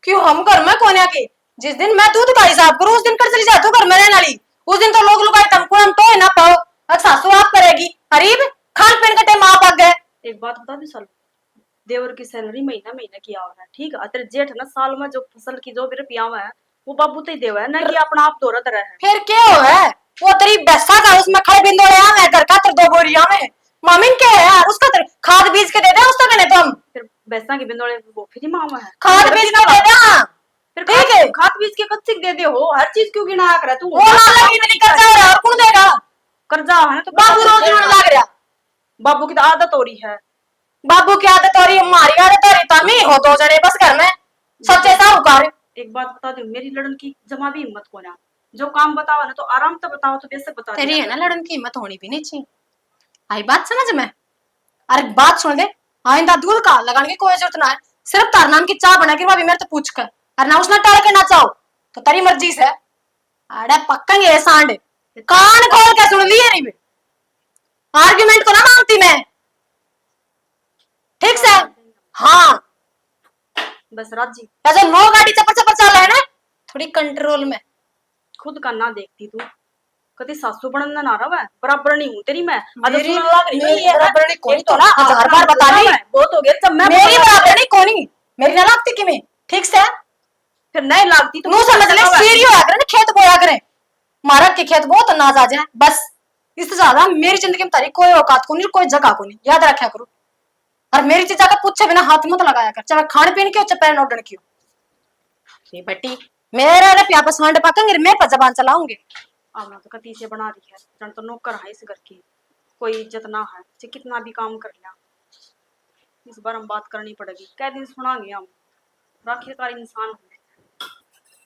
क्यों हम घर में कोने के? जिस दिन मैं दूध का हिसाब करूं उस दिन कर चली जाती हूँ घर में रहने वाली। उस दिन तो लोग लुगाई तुमको हम तो ना पाओ, अब सासू आप करेगी। गरीब खान पीन के टाइम आप आ गए। एक बात बता दूं सालू, देवर की सैलरी महीना महीना की आवा है ठीक है। तेरे जेठ ना साल में जो फसल की जो भी रुपया आवा है वो बाबू तो ही देवा है ना कि अपना आप दौरत रहा है। फिर क्या हो है वो तेरी बैसा का उसमें खड़े बिंदोड़े आ मैं घर का तर दो बोरिया में मामिन के है यार उसका तर खाद बीज के दे दे उसका कने तुम फिर बैसा की बिंदोड़े वो फिर मामा है खाद बीज के दे दे। हाँ फिर ठीक है खाद बीज के कच्चे दे दे हो हर चीज क्यों गिना कर तू वो ना लगी इतनी कर्जा है और कौन देगा? कर्जा है ना तो बाबू रोज रोज लग रहा। बाबू की तो आदत हो रही है। बाबू की आदत हो रही है, हमारी आदत हो रही तमी हो दो जने बस घर में सच्चे साहूकार। एक बात बता दूं मेरी लड़न की जमा भी हिम्मत को ना जो काम बताओ ना तो आराम से बताओ तो बेशक बता तेरी दिया है ना करो। लड़न की हिम्मत होनी भी नहीं चाहिए। आई बात समझ में? अरे बात सुन दे, आइंदा दूध का लगाने की कोई जरूरत ना है। सिर्फ तार नाम की चाय बना के भाभी मेरे तो पूछ कर और ना उसने टाल के ना चाहो तो तेरी मर्जी से। अरे पक्केंगे सांड कान खोल के सुन लिए नहीं बे। आर्गुमेंट को ना मांगती मैं ठीक से। हाँ बस राजी ऐसे नो गाड़ी चपर चपर चल है ना थोड़ी कंट्रोल में। खुद का ना देखती तू कभी सासू बनना ना रहा है बराबर नहीं हूँ तेरी मैं मेरी मेरी मेरी बराबर नहीं कोनी एक तो ना हाँ, 1000 बार बता ली बहुत हो गया सब मैं मेरी बराबर नहीं कोनी मेरी ना लगती कि मैं ठीक से। फिर नहीं लागती तो नू समझ ले सीरी होया करे ना खेत बोया करे मारा के खेत बहुत अनाज आ जाए बस। इससे ज्यादा मेरी जिंदगी में तारी कोई औकात को नहीं कोई जगह को नहीं याद रखा करो। और मेरी चीज का पूछे बिना हाथ मत लगाया कर चाहे खाने पीने की हो चाहे पैर नोडन की हो। ये बेटी मेरे रे प्यापा सांड पाकेंगे मैं पर जबान चलाऊंगी। आना तो कती से बना रही है जन तो नौकर है इस घर की कोई इज्जत ना है चाहे कितना भी काम कर लिया इस बार हम बात करनी पड़ेगी कह दिन सुनाएंगे हम आखिरकार इंसान हूँ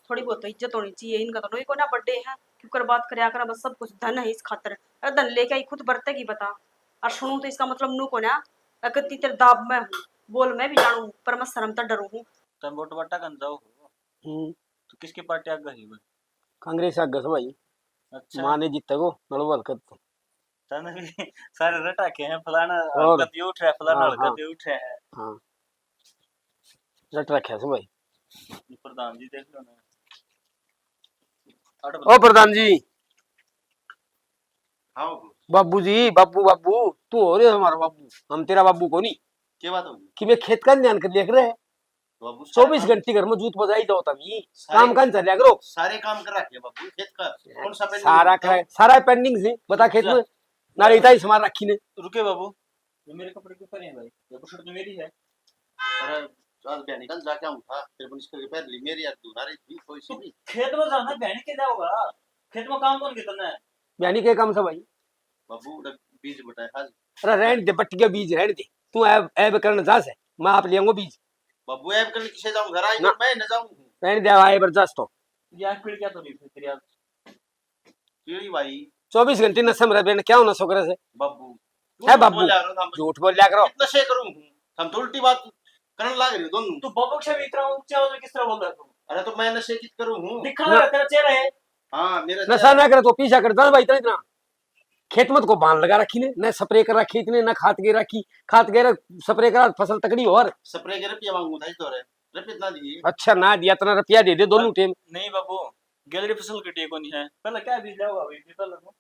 थोड़ी बहुत तो इज्जत होनी चाहिए इनका तो कोई ना बर्थडे है क्योंकि बात कर बस सब कुछ धन है इस खातर अरे धन लेके आई खुद बरतेगी बता और सुनू तो इसका मतलब नू को ना अगर तेरे दाब में हूँ बोल मैं भी जानू पर मैं शर्म तो डरू हूँ। तुम वोट बट्टा कन जाओ तो किसकी पार्टी आग गई भाई? कांग्रेस आगे से भाई अच्छा माँ ने जीते को नलवाल कर तो तने भी सारे रटा के हैं फलाना और हलकत ये उठ रहा है फलाना हाँ, हलकत ये उठ रहा है। हाँ रट रखे से भाई प्रधान जी देख लो ना। अट ओ प्रधान जी, हाँ बाबू, बाबू जी, बाबू बाबू तू हो रे हमारा बाबू, हम तेरा बाबू को नहीं। क्या बात होगी कि मैं खेत का ध्यान कर देख रहे हैं, बाबू? सारे 24 काम- घंटे घर में जूत बजाई दो तभी सारे- काम कान चल रहा करो। सारे काम कर रखे बाबू, खेत का कौन सा पेंडिंग सारा है? कराए, सारा पेंडिंग से बता खेत में ना रहता ही सामान रखी ने। रुके बाबू, ये मेरे कपड़े क्यों पहने हैं भाई? ये शर्ट तो मेरी है। अरे आज बहन निकल जाके आऊँ था, फिर बनिश करके पैर ली मेरी यार, दूना रही थी कोई सी नहीं। खेत में जाना बहन के जाओगा, खेत में काम कौन कितना है? यानी के काम से भाई। बाबू उधर बीज बटाए आज। अरे रहने दे, बट के बीज रहने दे, तू ऐब करने जा से, मैं आप ले आऊंगा बीज। बाबू ऐप करने किसे जाऊँ, घर आई ना। मैं न जाऊँ। रहने दे, आए बर्दाश्त तो। यार पीड़ क्या तो नहीं थी तेरी आज? कीड़ी भाई 24 घंटे नशे में रह क्या होना सो करे से बाबू, है बाबू, बोल जा रहा था, झूठ बोल लिया करो। कितना शे करूँ हम तो उल्टी बात करने लग रही हो दोनों। तू बाबू से भी इतना ऊंचा हो किस तरह बोल रहा है तू? अरे तो मैं नशे कित करूँ हूँ? दिखा रहा है तेरा चेहरा है। हाँ मेरा नशा ना करे तो पीछा कर दस भाई, इतना इतना खेत में तो को बांध लगा रखी ने, न स्प्रे कर रखी इतने, न खाद गे रखी, खाद गे स्प्रे करा फसल तकड़ी और। स्प्रे के रुपया मांगू था इस दौरे, रुपये इतना दिए। अच्छा ना दिया इतना रुपया दे दे दोनों टाइम। नहीं बाबू, गैलरी फसल कटी है कोनी है, पहले क्या बीज लाओगा भाई? पहले तो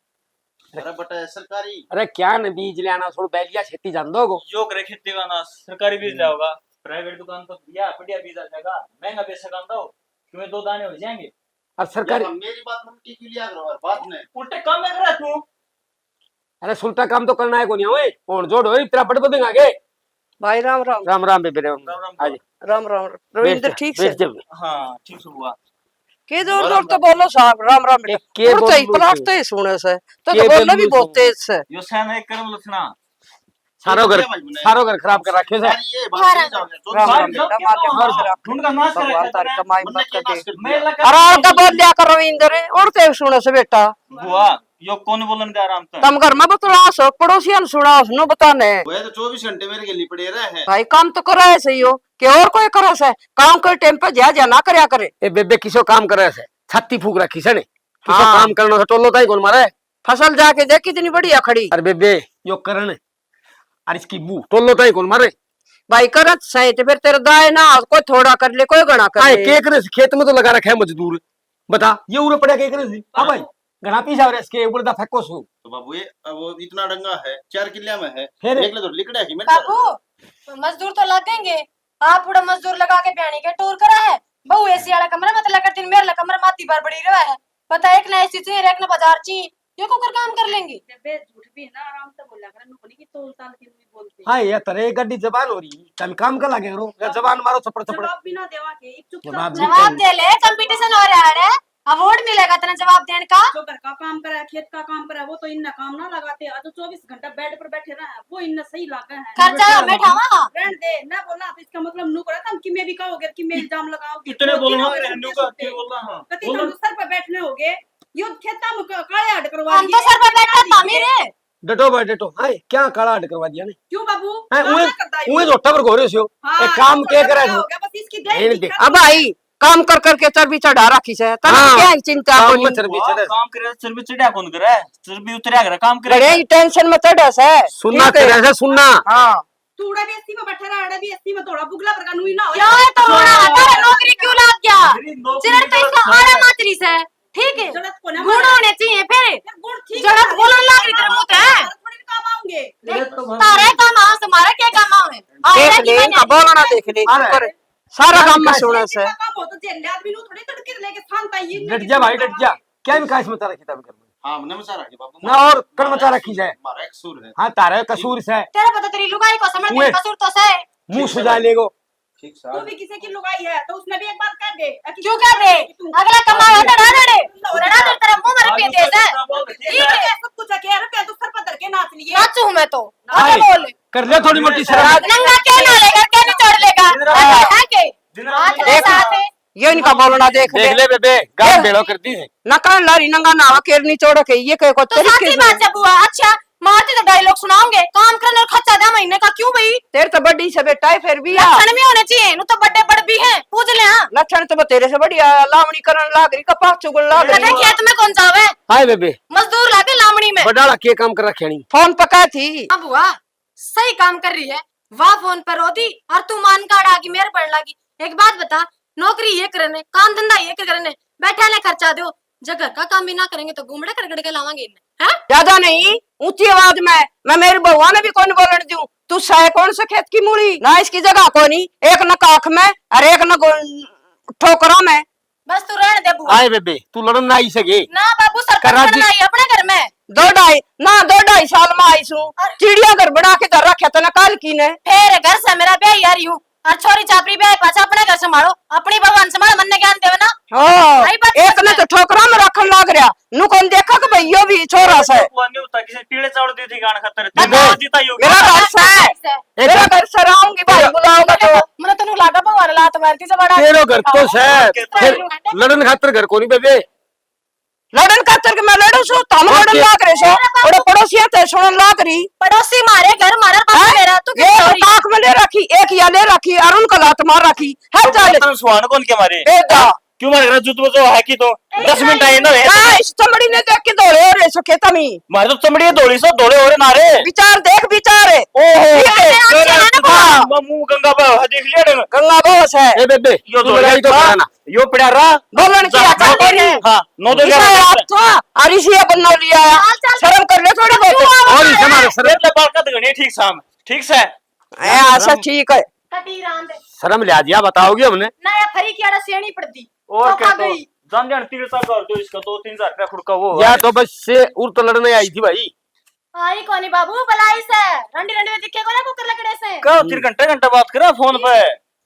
अरे बटा सरकारी अरे क्या न बीज ले आना, छोड़ बैलिया खेती जान दो। जो करे खेती का ना सरकारी बीज लाओगा, प्राइवेट दुकान पर या बढ़िया बीज आ जाएगा, महंगा बेच सका दो क्यों, 2 दाने हो जाएंगे। और सरकारी, मेरी बात में उल्टी क्यों लिया करो यार, बात में उल्टे काम में कर रहा है तू। अरे सुलटा काम तो करना है को नहीं ओए, और जोड़ होई तेरा बड़ बदेंगे आगे। भाई राम राम राम राम बेबे राम राम राम। आज राम राम रविंद्र ठीक से हाँ ठीक से हुआ। के जोर जोर तो बोलो साहब। राम राम बेटा के उड़ते ही बोल पलाटते ही सुने से तो के बोलना भी बोल बहुत तेज से। यो सैन एक कर्म लक्षणा सारो घर खराब कर रखे से। राम राम बेटा मार के रख उनका नाश कर भगवान रखा तारी है कमाई मत कर दे। मैं अरे उनका बोल लिया कर रविंद्र उड़ते ही सुने से बेटा। बुआ यो कौन बोलन दे आराम से? तुम घर में बतला सो पड़ोसियों ने सुना उसने बताने। वो तो 24 घंटे मेरे के लिए पड़े रहे हैं। भाई काम तो करा है सही हो कि और कोई करा से काम के टाइम पे जा ना करया करे। ए बेबे किसो काम करे से, छत्ती फूक रखी से ने, किसो हाँ। काम करना से टोलो ताई कौन मारे। फसल जाके देख कितनी बढ़िया खड़ी। अरे बेबे यो करण और इसकी बू टोलो ताई कौन मारे। भाई करत सही तो फिर तेरा दाए ना कोई थोड़ा कर ले कोई घना कर आए ले। के करे से खेत में तो लगा रखा है मजदूर, बता ये उरे पड़ा के करे से। हां भाई घना पीछा रे इसके ऊपर दा फेंको सु तो बाबू ये वो इतना डंगा है, 4 किल्ला में है, फिर? एक ले तो लिकड़ा है मेरे बाबू मजदूर तो लगेंगे, आप पूरा मजदूर लगा के बयानी के टूर करा है। बहु एसी वाला कमरा मत लगा दिन मेरे कमरा माती बार बड़ी रहा है। पता है एक ना एसी चाहिए एक ना बाजार चाहिए, ये को कर काम कर लेंगे। बे झूठ भी है ना, आराम से बोला कर, नुकनी की तोल ताल की नहीं बोलते। हां ये तरे गड्डी जबान हो रही तम काम का लागे रो या जबान मारो चपड़ चपड़। जवाब बिना देवा के एक चुप जवाब चाप भी जवाब दे ले, कंपटीशन हो रहा है, अवार्ड मिलेगा तेरा जवाब देने का। जो घर का काम करा है, खेत का काम करा है, वो तो इनना काम ना लगाते हैं। जो 24 घंटा बेड पर बैठे रहे हैं, वो इनना सही लगा है। खर्चा हमें ठावा रहने दे ना बोला तो इसका मतलब नु करा तुम कि मैं भी कहोगे कि मैं इल्जाम लगाओगे। इतने तो बोलना तीनों रहने ऐसे का होते क्या हैं। बोल रहा हां कति तुम सर पर बैठने होगे, यो खेता में काले हट करवा हम तो सर पर बैठा तामी रे। डटो भाई डटो। हां क्या काला हट करवा दिया ने। क्यों बाबू हां काम उए ना करता है उए यो। तो टबर घोरे से हाँ, एक काम तो के लगा करे हो गया, बस इसकी रहने दे। दिखा अब भाई काम कर करके चर्बी चढ़ा रखी से तब हाँ। क्या चिंता काम कोनी। में चर्बी चढ़े। काम करे सिर भी चढ़ा कौन करे? सिर भी उतरिया करे काम करे। बड़े ही टेंशन में चढ़े से सुनना ठीक है। तेरे से सुनना। हाँ तू उड़ा भी एसी में बैठा रहा, उड़ा भी एसी में थोड़ा बुगला पर कानूनी ना हो। क्या है तो रोना तेरा नौकरी क्यों लग गया? मेरी नौकरी चिरड़ तो इसका का- आड़ा मात्री से, ठीक है जरूरत को ना गुण होने चाहिए फिर। गुण ठीक जरूरत बोलन लग रही तेरे मुंह पे। थोड़ी काम आऊंगे। तारे काम आओ तुम्हारा क्या काम आओ है? देख ले इनका बोलना देख ले अरे। कर सारा काम में सुने से। जितना काम हो तो जेल आदमी नु थोड़ी तड़के लेके थानता ये डट जा भाई डट जा। क्या भी काश में तारा किताब कर हाँ नमस्कार रखी बाबू ना और कर्मचारी रखी जाए। हमारा एक सूर है। हां तारे कसूर से तेरा पता तेरी लुगाई को समझ उए। तेरा कसूर तो से। मुंह सुजा लेगो। ठीक तू साहब भी किसी की लुगाई है तो उसने भी एक बात कह दे। क्यों कर दे? अगला कमाए तो डरा डरे तेरा मुंह मेरे पे दे दे। ठीक है सब कुछ है कह रहे तो सर पर धर के नाच लिए। नाचू मैं तो हाय, आगे बोल। कर ले थोड़ी मोटी शर्म। नंगा क्या ना लेगा क्या नहीं चढ़ लेगा है के दिन हाथ रात के साथ है। ये इनका बोलना देख ले देख ले बेबे गाल बेड़ो करती है। नकल लारी नंगा नावा केरनी चोड़ के ये कहे को तो तरीके साची से बात है बुआ। अच्छा मारते तो डायलॉग सुनाओगे, काम करने और खर्चा दे महीने का क्यों भाई? तेरे तो बड़ी से बेटा है फिर भी आ लक्षण भी होने चाहिए, नु तो बड़े बड़ भी हैं, पूछ ले। हां लक्षण तो तेरे से बढ़िया लावणी करन लाग रही कपास चुगल लाग कदे रही खेत में कौन जावे? हाय बेबे मजदूर लागे लामड़ी में। बडाला के काम कर रखे नहीं। फोन पका थी अब बुआ सही काम कर रही है, वाह फोन पर रोदी और तू मान काढ़ा की मेरे पड़ लगी। एक बात बता, नौकरी ये करने, काम धंधा ये करने, बैठा ले खर्चा दो, जब घर का काम भी ना करेंगे तो घूमड़े कर के लावांगे इन्हें, हैं? ज्यादा नहीं, ऊंची आवाज में मैं मेरी बउआ ने भी कौन बोलने दूं। तू सह कौन से खेत की मूली ना, इसकी जगह कोनी, एक न काख में और एक न ठोकरा में। बस तू रहने दे बुआ। आए बेबे तू लड़न ना आई सके। ना बाबू सरपंच कराची- बनना है अपने घर में। 2 ढाई साल में आई सू, चिड़िया घर बना के धर रखा था ना काल की ने। फिर घर से मेरा ब्याह यारी हूँ और छोरी चापरी ब्याह पाछा अपने घर संभालो, अपनी भगवान संभाल, मन ने ज्ञान देवे ना। हाँ, भाई बात एक सच ने है। तो ठोकरा में रखन लाग रहा, नु कौन देखा कि भैया भी छोरा से। नहीं होता किसी पीड़े चावल दी थी गान खतर बेबे, जीता ही मेरा घर से, मेरा घर से रहूंगी भाई, बुलाओगे तो। मैंने तेनू लागा भगवान लात मारती से बड़ा तेरो घर तो से फिर लड़न खातर घर को नहीं बेबे। लड़न खातर के मैं लड़ू सू, तुम लड़न लाग रहे सो, और पड़ोसियां ते सुनन लाग रही। पड़ोसी मारे घर मारे पास मेरा तू ये ताक में ले रखी, एक या ले रखी और उनका लात मार रखी है। चल सुहान कौन के मारे ए दा क्यों मारे रहा जुत बजो है कि तो 10 मिनट आए ना का इस चमड़ी ने देख के दौड़े हो रे सो खेता में। मारे तो चमड़ी दौड़ी सो दौड़े हो रे नारे विचार देख विचार है। ओहो मुंह गंगा बा देख लिया रे गंगा बोस है ए बेबे यो तू लड़ाई तो कराना। यो पड़ा रहा बोलन की अच्छा तेरी। हां 9 2 इसे आप था और इसी बन्ना लिया, शर्म कर ले थोड़ी बहुत। और इस हमारे सर ले बाल का दगने ठीक साम ठीक से ए अच्छा ठीक है। कटी राम दे शर्म लिया दिया बताओगे हमने। ना या फरी की आड़ा सेणी पड़ती और तो क्या खा तो गई। जान जान 3 कर दो इसका तो 3000 रुपया खुड़का वो या तो बस से उर तो लड़ने आई थी भाई। आई कोनी बाबू बलाई से रंडी रंडी में दिखे को ना कुकर लकड़े से। का 3 घंटे बात करा फोन पे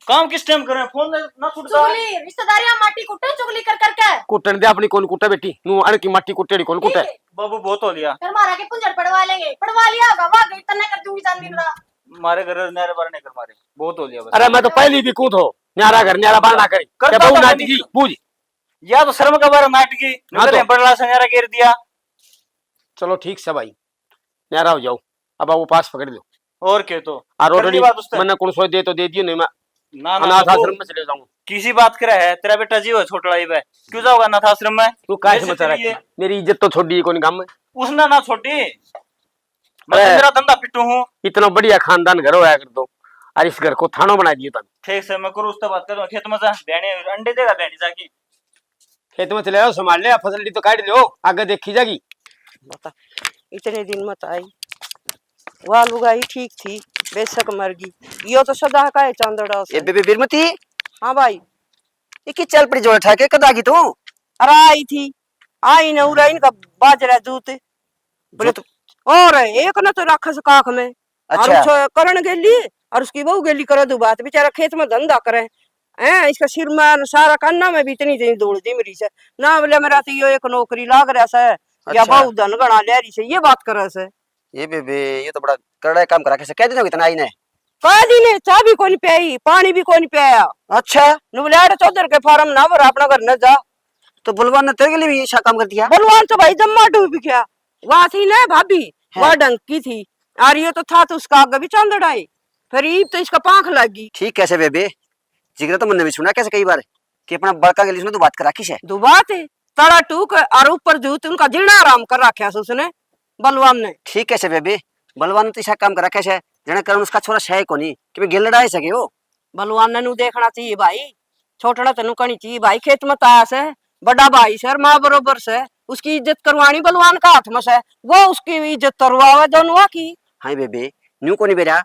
काम किस टाइम करें फोन में ना छूटता चुगली रिश्तेदारियां माटी कुटे चुगली कर करके कुटन दे अपनी कौन कुटे बेटी नु अण की मट्टी कुटेड़ी कौन कुटे। बाबू बहुत हो लिया फिर मारा के पुंजड़ पड़वा लेंगे, पड़वा लिया होगा वाह गई तन्ने कर दूंगी जान दिन रात। मारे घर नारे बार नहीं कर मारे बहुत हो लिया बस अरे मैं तो पहली भी कूद हो न्यारा घर न्यारा बार ना करी करता क्या बहु था नाटी नहीं। की पूछ। या तो शर्म का बार नाटकी हाँ निकले तो। बड़ला संयारा घेर दिया चलो ठीक से भाई न्यारा हो जाओ। अब वो पास पकड़ लो और के तो और कर ली ऑलरेडी बात उससे। मैंने कौन सो दे तो दे दियो नहीं मैं ना ना अनाथ बाबू, आश्रम में चले जाऊंगा। किसी बात करे है तेरा बेटा जीव है छोटा ही बे क्यों जाओगा अनाथ आश्रम में तू काहे जैसे मचा तेरी रहा है मेरी इज्जत तो छोड़ दी कौन काम में। उसने ना छोटी मैं अरे। तो मेरा धंधा पिट्टू हूँ इतना बढ़िया खानदान घर होया कर दो और इस घर को थानो बना दियो तब। ठीक से मैं करूँ उससे बात करूँ खेत में जा भेड़ी अंडे देगा भेड़ी जाकी खेत में चले जाओ संभाल ले फसल तो काट लो आगे देखी जागी। बता इतने दिन मत आई, वह लुगाई ठीक थी बेशक मर गई। यो तो सदा का है चांदड़ा ये से। बेबे बिरमती हाँ भाई ये की चल पड़ी जोड़ ठाके कदा की तू अरे आई थी, आई न उरा इनका बाजरा दूत बोले तो और एक न तो राखस काख में और अच्छा उसको करण गेली और उसकी बहू गेली करो दो बात बेचारा खेत में धंधा करे हैं। इसका सिर में सारा कान्ना में भी इतनी इतनी दौड़ दी मेरी से ना बोले मेरा तो यो एक नौकरी लाग रहा से या अच्छा। बहु धन गणा ले रही से ये बात करे से। ये बेबे ये तो बड़ा कड़ा काम करा कैसे कह देना इतना आई ने। कह दी ने चाय भी कोनी पियाई पानी भी कोनी पियाया अच्छा नु बोले अरे चौधर के फार्म ना भर अपना घर न जा। तो बुलवान ने तेरे के लिए भी ऐसा काम कर दिया। बलवान तो भाई जम्मा डूब गया, वहां थी ना भाभी है। वह ढंग की थी और ये तो था तो उसका आगे भी चांदड़ाई फिर ईब तो इसका पांख लगी। ठीक कैसे बेबे जिगरा तो मैंने भी सुना कैसे कई बार कि अपना बड़का के लिए उसने तो बात करा किसे। दो बात है तड़ा टूक और ऊपर जूत उनका जीना आराम कर रखा है उसने बलवान ने। ठीक कैसे बेबे बलवान ने तो ऐसा काम करा कैसे जने कारण उसका छोरा है कोनी कि मैं गेल लड़ाई सके हो। बलवान ने नु देखना चाहिए भाई, छोटड़ा तेन कनी चाहिए भाई, खेत में ताया से बड़ा भाई सर माँ बरोबर से उसकी इज्जत करवानी बलवान का हाथ में से, वो उसकी इज्जत करवावे दोनों की। हाँ बेबे न्यू कोनी बेरा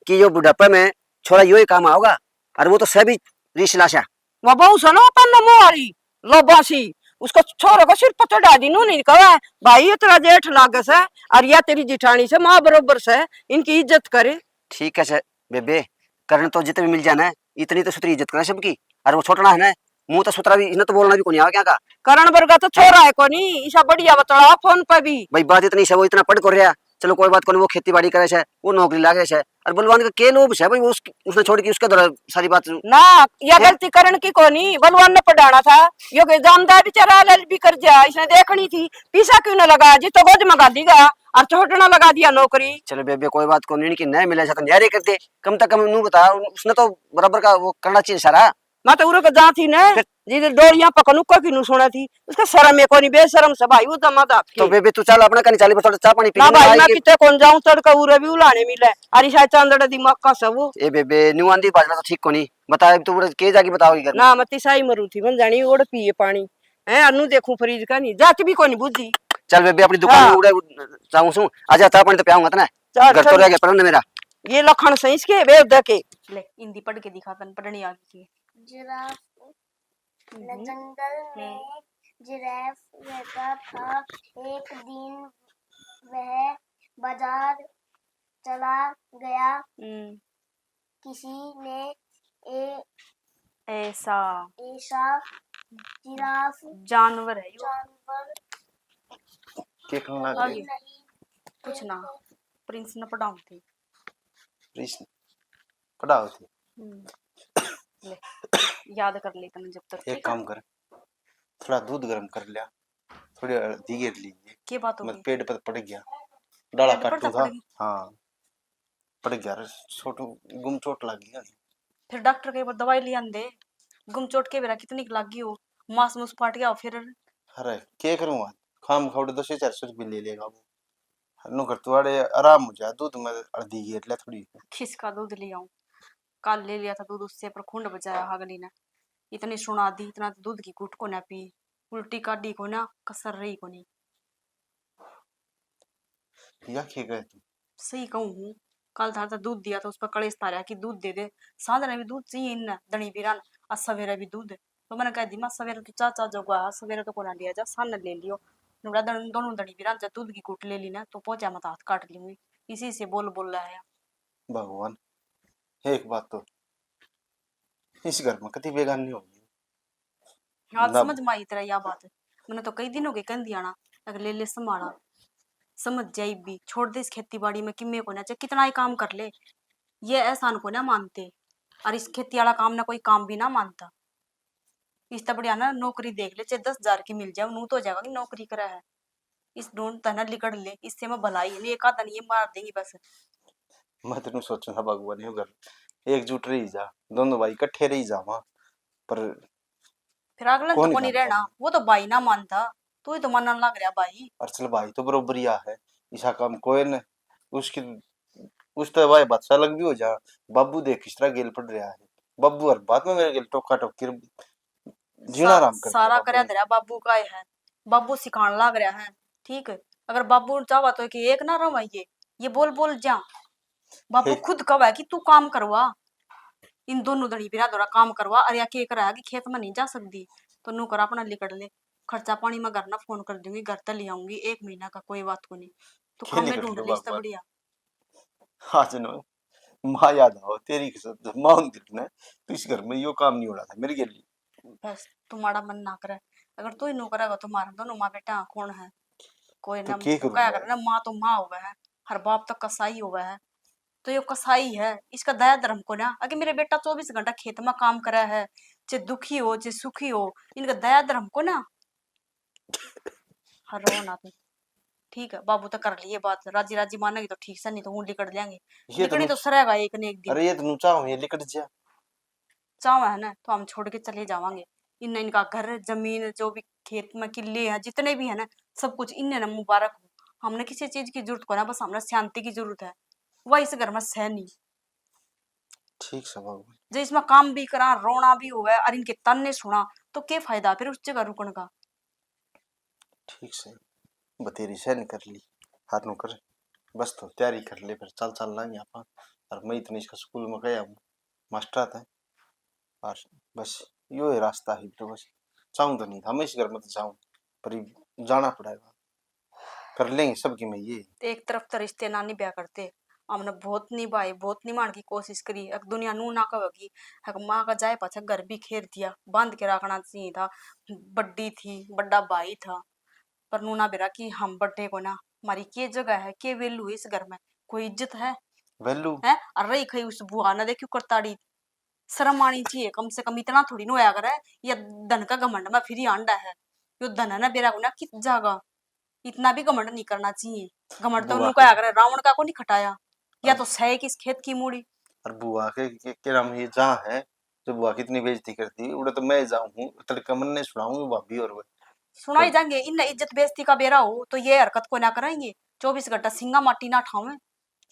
कि यो बुढ़ापे में छोरा यो ही काम आओगा और वो तो सभी रीस लाशा वह बहु सनो अपन मोहरी लोबासी उसको छोरो को सिर पर चढ़ा दी नू नहीं कहा भाई ये तेरा जेठ लागस है और या तेरी जिठानी से माँ बरोबर से इनकी इज्जत करे। ठीक है सर बेबे करने तो जितने भी मिल जाना इतनी तो सुतरी इज्जत करे सबकी और वो छोटना है ना मुंह तो सुतरा भी इन्हें तो बोलना भी कोनी आवा क्या का करण वर्गा तो छोरा है कोनी ईसा बढ़िया बतला फोन पे भी। भाई बात इतनी से वो इतना पढ़ कर रहा चलो कोई बात कोनी वो खेती बाड़ी करे है वो नौकरी लागे है और बलवान का के लोभ है भाई वो उसने छोड़ के उसके द्वारा सारी बात ना या गलती करण की कोनी बलवान ने पढ़ाना था यो के जानदार बेचारा लल भी कर जा इसने देखनी थी पीसा क्यों न लगा जी तो गोद मंगा दीगा और छोटना लगा दिया नौकरी। चलो बेबे कोई बात को नहीं कि नहीं मिला तो न्यारे करते कम तक कम नू बता उसने तो बराबर का वो करना चाहिए सारा मैं तो उरे को जा थी ना जी डोरियां पकनू को की नु सुना थी उसका शर्म है कोनी बेशरम से भाई वो दमाद आपके तो बेबे तू चल अपना कनी चाली पर थोड़ा चाय पानी पी ना ले भाई भाई मैं के। कितने कौन जाऊं तड़का उरे भी उलाने मिले अरे शायद चंदड़ा दिमाग का सब वो ए बेबे न्यू आंधी बाजना तो ठीक कोनी बता तू उरे के जाके बताओगी घर में। ना मती साई मरू थी मन जानी ओड़ पिए पानी है अनु देखूं फ्रिज का नहीं जाके भी कोनी बुझी चल बेबे अपनी दुकान में हाँ। उड़े जाऊं सू आजा चाय पानी तो पियाऊंगा तना चल, घर तो चल। रह गया पर मेरा। ये लखन सही इसके वे उधर के ले हिंदी पढ़ के दिखा तन पढ़नी आ गई जिराफ जंगल में जिराफ रहता था। एक दिन वह बाजार चला गया। किसी ने ऐसा ऐसा जिराफ जानवर है यो जानवर के कहना लग आगे। रही नहीं कुछ ना प्रिंस ने पढ़ाऊं थी कृष्ण पढ़ाओ थी। ले याद कर ले तने जब तक एक ठीक है? काम कर थोड़ा दूध गर्म कर लिया थोड़ी हल्दी गिर लीजिए के बात मत होगी पेट पर पड़ गया डाला पेट पर काटू तो था। पड़ गई? हाँ पड़ गया रे, छोटू गुम चोट लग गया। फिर डॉक्टर के दवाई लिया दे गुम चोट के बेरा कितनी लागी हो मांस मूस फाट गया हो फिर अरे क्या करूँ आज खाम खाओ 200-400 रुपये ले लेगा वो नु कर तुआड़े आराम हो जा दूध में हल्दी गिर लिया थोड़ी खिसका दूध ले आऊं कल ले लिया था दूध उससे पर खुंड बजाया हगली ने इतनी सुना दी इतना तो दूध की घुट को ना पी उल्टी काटी को ना कसर रही को नहीं या खे गए तुम सही कहूँ हूँ कल था दूध दिया था उस पर कलेश तारा कि दूध दे दे सांझ भी दूध चाहिए इन दणी बिरान और सवेरे भी दूध तो मैंने कह दी मैं सवेरे तो चाचा जोगा सवेरे तो कोना लिया जा सान ले लियो नुड़ा दोनों दणी बिरान जब दूध की घुट ले ली ना तो पहुंचा मत हाथ काट ली हुई इसी से बोल रहा है भगवान एक बात तो इस घर में कति बेगानी होगी हाँ ना- समझ में आई तेरा यह बात मैंने तो कई दिन हो गए कह दिया ना अगर ले ले संभाला समझ जाई भी छोड़ दे इस खेती बाड़ी में किम्मे को ना चाहे कितना ही काम कर ले ये एहसान को ना मानते और इस खेती वाला काम ना कोई काम भी ना मानता इस तो बढ़िया ना नौकरी देख ले चाहे 10,000 की मिल जाए नू तो हो जाएगा कि नौकरी करा है इस ढूंढ तना लिकड़ ले इससे मैं भलाई नहीं एक आधा नहीं ये मार देंगी बस मैं तेन सोचू था भगवान ये घर एकजुट रही जा दोनों भाई इकट्ठे रही जा वहां पर फिर अगला तो कौन को नहीं जानता? रहना वो तो भाई ना मानता तू ही तो मानने लग रहा भाई अरसल भाई तो बरोबरिया है ईसा काम कोई न उसकी उस तो भाई बात अलग भी हो जा बाबू देख किस तरह गेल पड़ रहा है बाबू हर बात में मेरे गेल टोका टोकी जीना आराम कर सारा करया धरा बाबू का है बाबू सिखाने लग रहा है ठीक है अगर बाबू चाहवा तो कि एक ना रहा ये बोल बोल जा बाबू हे- खुद कहा है कि तू काम करवा इन दोनों दड़ी बिरा दोरा काम करवा अरे के करा है कि खेत में नहीं जा सकती तो नू कर अपना लिकड़ ले खर्चा पानी में घर ना फोन कर दूंगी घर तक ले आऊंगी 1 महीना का कोई बात को नहीं तो क्या काम में लिकड़ ढूंढ लो ले इससे बाबा? बढ़िया आज न माँ याद आओ तेरी कसम माँ दिल ने तो इस घर में यो काम नहीं हो रहा था मेरे के लिए बस तुम्हारा मन ना करे अगर तू ही नो करेगा तो मारा दोनों माँ बेटा कौन है कोई तो ना क्या करूं क्या मैं? करे ना माँ तो माँ हो गया है हर बाप तो कसाई हो गया है तो ये कसाई है इसका दया धर्म को ना अगर मेरे बेटा 24 घंटा खेत में काम करा है चाहे दुखी हो चाहे सुखी हो इनका दया धर्म को ना हर रो ना तुम ठीक है बाबू तो कर लिए बात राजी राजी मानेगी तो ठीक से नहीं तो हूं लिकड़ लेंगे ये तो लिकड़ी तो सरेगा एक न एक दिन अरे ये तो नुचा हूँ ये लिकट जा चाव है ना तो हम छोड़ के चले जावांगे इन इनका घर जमीन जो भी खेत में किले हैं जितने भी है ना सब कुछ इन्हें ना मुबारक हो हमने किसी चीज की जरूरत को ना बस हमने शांति की जरूरत है वह इस घर में सह नहीं ठीक से भगवान जो इसमें काम भी करा रोना भी हुआ और इनके ताने सुना तो क्या फायदा फिर उस जगह रुकने का ठीक से बतेरी से नहीं कर ली हाथ नु कर बस तो तैयारी कर ले फिर चल चल लाएंगे अपन और मैं इतनी इसका स्कूल में गया हूँ मास्टर था और बस यो ही रास्ता है तो बस चाहूँ तो नहीं था मैं इस घर में तो चाहूँ पर ये जाना पड़ेगा कर लेंगे सबकी मैं ये एक तरफ तो रिश्ते ना नहीं ब्याह करते हमने बहुत निभाई बहुत निभाने की कोशिश करी एक दुनिया नू ना कहोगी हक माँ का जाए पाछा घर भी घेर दिया बांध के रखना चाहिए था बड्डी थी बड़ा भाई था पर नू ना बेरा कि हम बड्डे को ना हमारी के जगह है के वैल्यू है इस घर में कोई इज्जत है वैल्यू अरे खई उस बुआ ना देखियो करताड़ी शर्म आनी चाहिए कम से कम इतना थोड़ी नो होया करे या धन का घमंड में फिर ही आंडा है यो धन है ना बेरा को ना कित जागा इतना भी घमंड नहीं करना चाहिए घमंड तो बुआ उन्होंने क्या करे रावण का को नहीं खटाया या तो सह किस खेत की मूड़ी और बुआ के नाम ये जहाँ है जब बुआ कितनी बेइज्जती करती उड़े तो मैं जाऊं तड़का मन ने सुनाऊं भाभी और वो सुनाई जाएंगे इन इज्जत बेइज्जती का बेरा हो तो ये हरकत को ना करेंगे 24 घंटा सिंगा माटी ना ठावे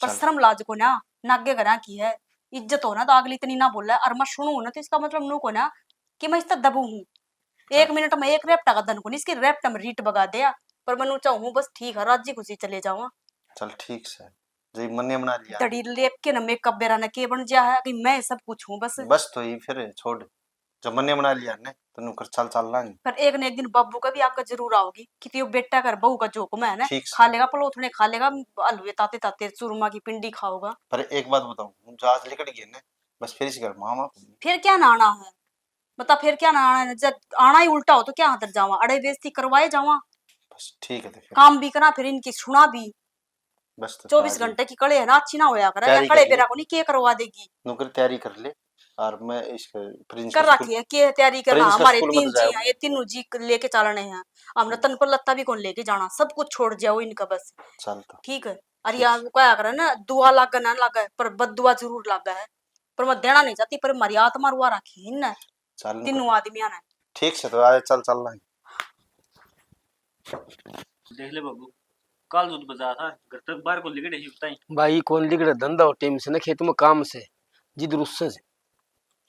पर चल। शर्म लाज को ना नागे करा की है इज्जत हो ना तो अगली इतनी ना बोला और मैं सुनू ना तो इसका मतलब नू को ना कि मैं इस तक दबू हूँ 1 मिनट में एक रेप्टा का दन को नहीं इसकी रेप्टा में रीट बगा दिया पर मैं नू चाहूँ बस ठीक है राजी खुशी चले जाऊँ चल ठीक से जी मन ने बना लिया दड़ी लेप के ना मेकअप बेरा ना के बन जा है कि मैं सब कुछ हूँ बस बस तो ही फिर छोड़ जब मन ने बना लिया ने तो नु कर चल लांगे पर एक न एक दिन बब्बू का भी आपका जरूर आओगी कि त्यो बेटा कर बहू का जोक में है ना ठीक से। खा लेगा पलोथने खा लेगा हलवे ताते ताते चूरमा की पिंडी खाओगा पर एक बात बताऊं जहाज लेकर गए ने बस फिर इसी घर मामा फिर क्या ना आना है बता फिर क्या ना आना है जब आना ही उल्टा हो तो क्या हाथ जावा अड़े बेइज्जती करवाए जावा बस ठीक है तो फिर काम भी करा फिर इनकी सुना भी बस तो 24 घंटे की कड़े है ना अच्छी ना होया करे तैयारी कड़े कर बेरा को नहीं के करवा देगी नौकर तैयारी कर ले और मैं इसके प्रिंस कर रखी है के तैयारी करना प्रिंस का हमारे स्कूल 3 मत जी जाओ। हैं ये तीनों जी लेके चलने हैं हमने तन पर लत्ता भी कौन लेके जाना सब कुछ छोड़ जाओ इनका बस चल तो ठीक है अरे यार वो क्या करे ना दुआ लागा ना लागा पर बद दुआ जरूर लागा है पर मैं देना नहीं चाहती पर हमारी आत्मा रुआ रखी है ना चल तीनों आदमियां ने ठीक से तो आए चल लांगे देख ले बाबू कल दूध बजा था घर तक बाहर को लिगड़े ही बताई भाई कौन लिगड़े धंधा और टेम से ना खेत में काम से जिधर उससे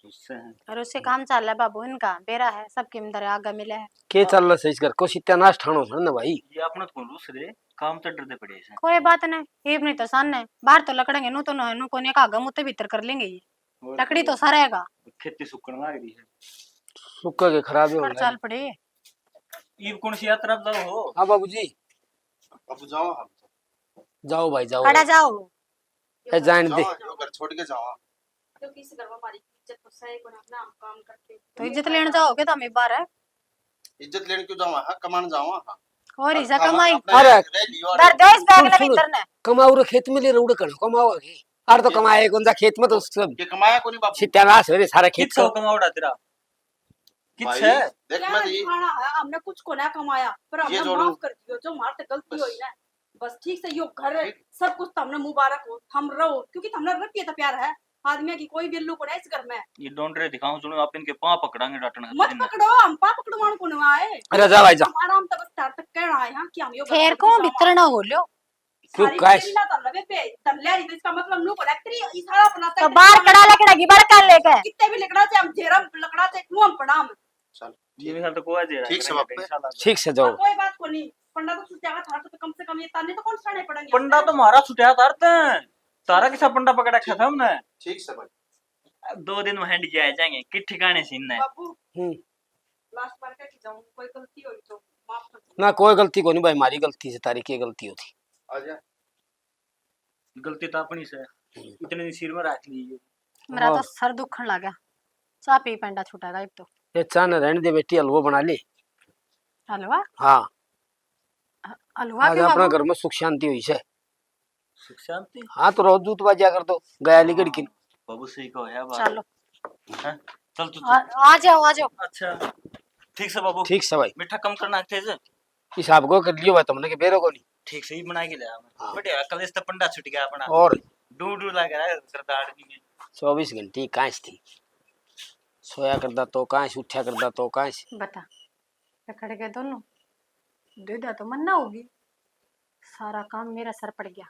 उससे है और उससे काम चल रहा है बाबू इनका बेरा है सबके अंदर आगा मिला है के चल रहा है इस घर को सत्यानाश ठाणो था ना भाई ये अपना तो कौन दूसरे काम तो डरते पड़े हैं कोई बात नहीं ये नहीं तो सन है बाहर तो लकड़ेंगे नु तो नु कोने का आगा मुते भीतर कर लेंगे ये और लकड़ी तो सरेगा खेती सुकन लग रही है सुक्का के खराब हो पर गया चल पड़े ये कौन सी यात्रा पे जाओ हो हाँ बाबूजी अब जाओ हम जाओ भाई जाओ खड़ा जाओ ए जान दे जाओ घर छोड़ के जाओ क्योंकि इस घर में हमारी इज्जत तो सही को अपना हम काम करते तो इज्जत लेने जाओगे तो हम एक बार है इज्जत लेने क्यों जावा हां कमान जावा हां और इसा कमाई अरे डर दो इस बैग सुन, ले सुन। भीतर ने कमाऊ रे खेत में ले रउड़ कर कमाओ आगे अरे तो कमाए कौन सा खेत में तो सब ये कमाया कोनी बाबू सत्यानाश हो रे सारा खेत कित का का कमावड़ा तेरा कित भाई है देख क्या मैं ये खाना है हमने कुछ को ना कमाया पर हमने जोड़ो। माफ कर दियो जो हमारे से गलती बस। हुई ना बस ठीक से यो घर ठीक। सब कुछ तो हमने मुबारक हो हम रहो क्योंकि हमने रखिए तो प्यार है आदमी की कोई बिल्लू को नहीं इस घर में ये डोंडरे दिखाऊं सुनो आप इनके पांव पकड़ांगे डांटना मत पकड़ो हम पा पकड़वान को ना आए अरे जा भाई जा हमारा हम तब स्टार्ट तक कहना है हां कि हम यो फेर को भीतर ना हो लो क्यों सारी काश? तेरी ना तलबे पे तल्ले तो इसका मतलब नु को लेक्ट्री इशारा बनाता तो बाहर कड़ा लकड़ा की बड़ कर लेके कितने भी लकड़ा से हम जेरम लकड़ा से क्यों हम पड़ाम चल ये भी हाल तो कोई दे रहा है ठीक से बाप पे। इंशाल्लाह ठीक से जाओ कोई बात को नहीं पंडा तो सुचागा था तो कम से कम ये ताने तो कौन सड़े पड़ेंगे पंडा तो मारा छुटिया तारते तारा किसा पंडा पकड़ा रखा था हमने ठीक से भाई 2 दिन में हैंड किया जाएंगे कि ठिकाने से इनने बाबू हम्म। लास्ट बार क्या की जाऊं कोई गलती हुई तो माफ कर दो ना कोई गलती को नहीं भाई हमारी गलती से तारी की गलती होती आजा गलती तो अपनी से इतने दिन सिर में रख ली मेरा तो हाँ। सर दुखन लगा चाह पी पेंडा छूटेगा एक तो ये चान रहने दे बेटी हलवा बना ले हलवा हाँ हलवा आज क्यों अपना बाबू घर में सुख शांति हुई से सुख शांति हाँ तो रोज दूध बाजिया कर दो गया लिगड़ की बाबू सही कहो है बात चलो हैं? चल तू आ जाओ आ जाओ अच्छा ठीक से बाबू ठीक से भाई मीठा कम करना थे जे हिसाब को कर लियो भाई तुमने के बेरो को नहीं ठीक से ही बना के ले हाँ। बढ़िया कल इस पंडा छूट गया अपना और डू लग रहा है सरदार जी में 24 घंटे कांच थी सोया करदा तो कांच उठा करदा तो कांच बता लकड़ के दोनों दूधा तो मन्ना होगी सारा काम मेरा सर पड़ गया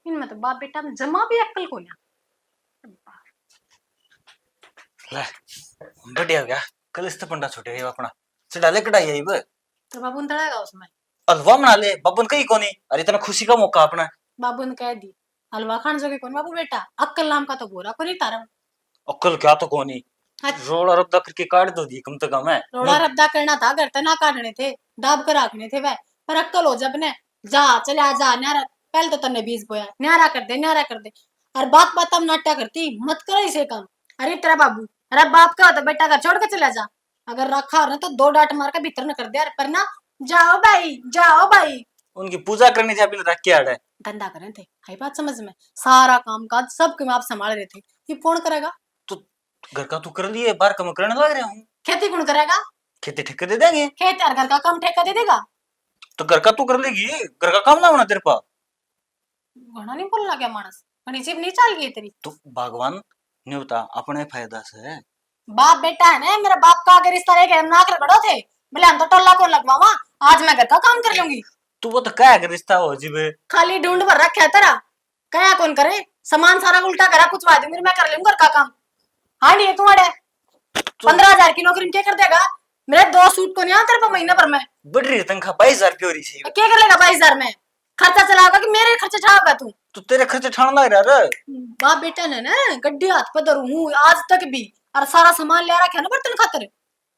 इनमें तो बाप बेटा में जमा भी अक्ल को ना ले बढ़िया हो गया कल इस पंडा छूट गया अपना चढ़ाले कढ़ाई आई बे तो बाबू तड़ेगा उसमें हलवा बना ले बबन कहीं कोनी अरे इतना खुशी का मौका अपना बाबू ने कह दी हलवा खान जोगे कौन बाबू बेटा अक्ल नाम का तो बोरा को नहीं तारा अक्ल क्या तो कोनी अच्छा। रोड़ा रब्दा करके काट दो दी कम से कम है रोड़ा रब्दा करना था घर तना काटने थे दाब कर रखने थे वह पर अक्ल हो जब ने जा चले जा न्यारा पहले तो तन्ने बीज बोया न्यारा कर दे और बात बात हम नाट्या करती मत करो इसे काम अरे तेरा बाबू अरे बाप का तो बेटा घर छोड़ के चला जा अगर रखा हो ना तो 2 डांट मार के भीतर न कर दे यार पर ना जाओ भाई उनकी पूजा करनी थी अभी रख के आड़ा है धंधा करे थे है बात समझ में सारा काम काज सब काम आप संभाल रहे थे ये कौन करेगा तो घर का तू कर लिए बाहर कम करने लग रहा हूँ खेती कौन करेगा खेती ठेके दे देंगे खेत यार घर का काम ठेका दे देगा तो घर का तू कर लेगी घर का काम ना होना तेरे पास घना नहीं बोलना क्या मानस घनी जीव नहीं चाल गई तेरी तो भगवान नहीं होता अपने फायदा से है। बाप बेटा है ना, मेरा बाप का आगे रिश्ता लेके नाक रगड़ो थे, बोले हम तो टोला कौन लगवावा, आज मैं घर का काम कर लूंगी। तू वो तो क्या कर रिश्ता हो जीवे। खाली ढूंढ भर रखा है तेरा, क्या कौन करे, सामान सारा उल्टा करा कुछ वादे मैं कर लूंगा घर का काम। हाँ नहीं तुम्हारे 15,000 की नौकरी में क्या कर देगा, मेरे 2 सूट को नहीं आता तेरे पे महीने भर में। बढ़ रही है तनख्वाह 22,000 रुपये हो रही है। क्या कर लेगा 22,000 में, खर्चा चलाओगा कि मेरे खर्चे छाओगा तू। तो तेरे खर्चे ठान लग रहा है। बाप बेटा ने ना गड्डी हाथ पर धरू हूँ आज तक भी, और सारा सामान ले रखा है ना बर्तन खातर,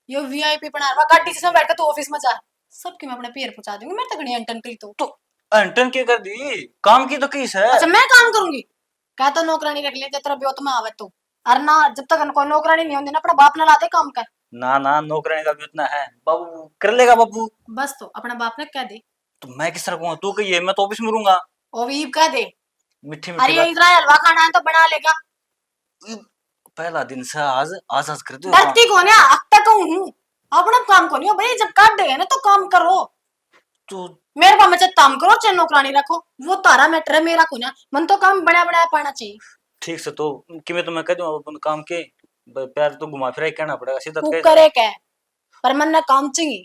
ये वीआईपी बना रहा गाड़ी से बैठ कर तू ऑफिस में जा, सबके मैं अपने पैर पहुंचा दूंगी, मेरे तक नहीं अंटन करी तो। अंटन क्या कर दी, काम की तो किस है। अच्छा मैं काम करूंगी, क्या तो नौकरानी रख ले जब तेरा ब्योत में आवे तो, और ना जब तक कोई नौकरानी नहीं होती ना अपना बाप ना लाते काम कर। ना नौकरानी का भी उतना है बाबू, कर लेगा बाबू। बस तो अपना बाप ने कह दे, तो मैं किस तरह कहूँ, तू कहिए मैं तो ऑफिस में रहूंगा। ओ वीब कह दे, मीठी अरे मीठी इधर हलवा खाना है तो बना लेगा। बात। पहला दिन से आज कर दो। डरती कौन है, अब तक हूँ अपना काम को नहीं हो भाई, जब काट देगा ना तो काम करो। तू मेरे पास में काम करो चाहे नौकरानी रखो, वो तारा मैटर है मेरा को ना, मन तो काम बड़ा बड़ा पाना चाहिए। ठीक से तो कि मैं तुम्हें कह दूं अपन काम के प्यार तो घुमा फिरा के कहना पड़ेगा सीधा तू कह। करे क्या, पर मन ना काम चाहिए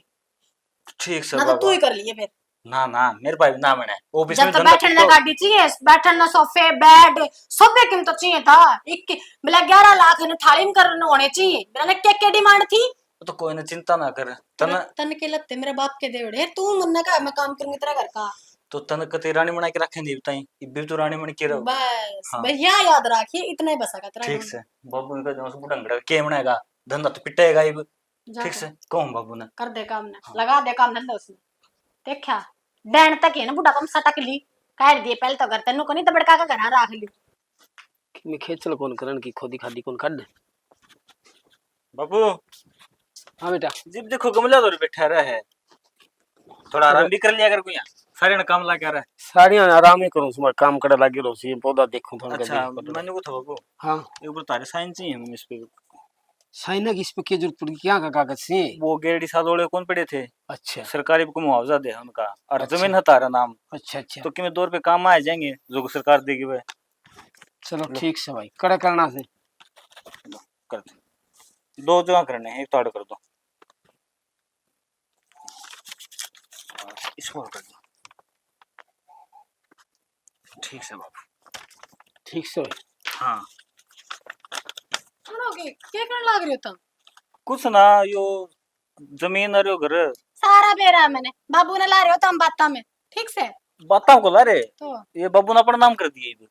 ठीक से ना, तो तू ही कर लिए फिर। ना मेरे भाई ना मैंने ऑफिस में जब तक धंधा बैठने तो- गाड़ी चाहिए, बैठने सोफे बेड सोफे कीमत तो चाहिए था, 11 लाख ने थाली में करने होने चाहिए, मैंने क्या डिमांड थी। तो कोई ना चिंता ना कर तन तन के लगते मेरे बाप के देवड़े, तू मन का मैं काम करूंगी तेरा घर का। तो तन कते रानी बना के रखे नहीं बताई, इब्बी तो रानी बन के रहो। बस हाँ। भैया याद रखिए, इतना ही बसा का तेरा ठीक नाम। से बाबू ने कहा बुढ़ा अंगड़ा के बनाएगा, धंधा तो पिटेगा ही। जा ठीक कर, से कहूँ बाबू ने। कर दे काम ना, हाँ। लगा दे काम धंधा उसमें। देखा डैन तक है ना बुढ़ा कम सटक ली, काट दिए पहले तो घर तेनू को नहीं तो बड़का का घर रख ली। मैं खेचल कौन करन की खोदी खादी कौन काट दे। बाबू हाँ बेटा, जब देखो गमला तो बैठा रहा है, थोड़ा आराम भी कर लिया कर कोई सारे ने काम ला के आ रहा है। साड़ियां आराम ही करूं, सुबह काम करे लागे रो सी पौधा देखूं थोड़ा। अच्छा मैंने को था बाबू हाँ एक बार तारे साइन चाहिए हम इस पे। साइना की इस पे क्या जरूरत पड़ी, क्या का कागज से। वो गेड़ी साल वाले कौन पड़े थे, अच्छा सरकारी को मुआवजा दे उनका, और अच्छा। जमीन है तारा नाम, अच्छा अच्छा, तो कि 2 रुपए काम आ जाएंगे जो सरकार देगी वह। चलो ठीक से भाई, कड़ा करना से कर दो, 2 जगह करने हैं, एक तो कर दो, इसको कर दो। ठीक से बाबू, ठीक से भाई। हाँ सुनोगे क्या करने लग रही हो तुम। कुछ ना यो जमीन और यो घर सारा बेरा है मैंने, बाबू ने ला रहे हो तुम बाता में। ठीक से बातों को ला रे, तो ये बाबू ने अपना नाम कर दिए इधर।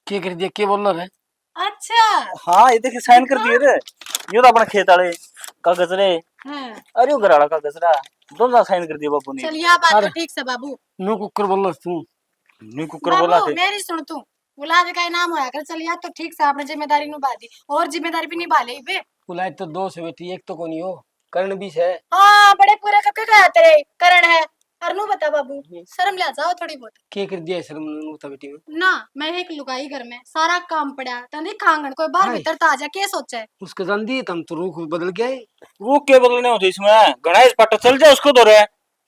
क्या कर दिया, क्या बोल रहा है। अच्छा हाँ ये देखिए साइन कर दिए रे, यो तो अपना खेत वाले कागज रे, हाँ। अरे यो घर वाला कागज रा, दोनों साइन कर दिए बाबू ने। चल यह बात तो अरे। ठीक से बाबू। नो कुकर बोल रहा तू। नी कुकर बोला बाबू थे। मेरी सुन तू, गुलाब का नाम होया कर, चल यार तो ठीक से आपने जिम्मेदारी निभा दी, और जिम्मेदारी भी निभा ले बे। बुलाए तो 2 से बेटी, एक तो कोनी हो, कर्ण भी है। हाँ बड़े पूरे करके गया तेरे करण है, और नु बता बाबू शर्म ले जाओ थोड़ी बहुत। क्या कर दिया शर्म नु था बेटी में। ना मैं एक लुगाई घर में सारा काम पड़ा तने खांगन कोई बाहर हाय। भीतर तो आ जा, के सोचा है। उसके जान दी तम तो रूख बदल गया है। वो क्या बदलने होते इसमें, घना इस पट्टा चल जाए उसको दो रे।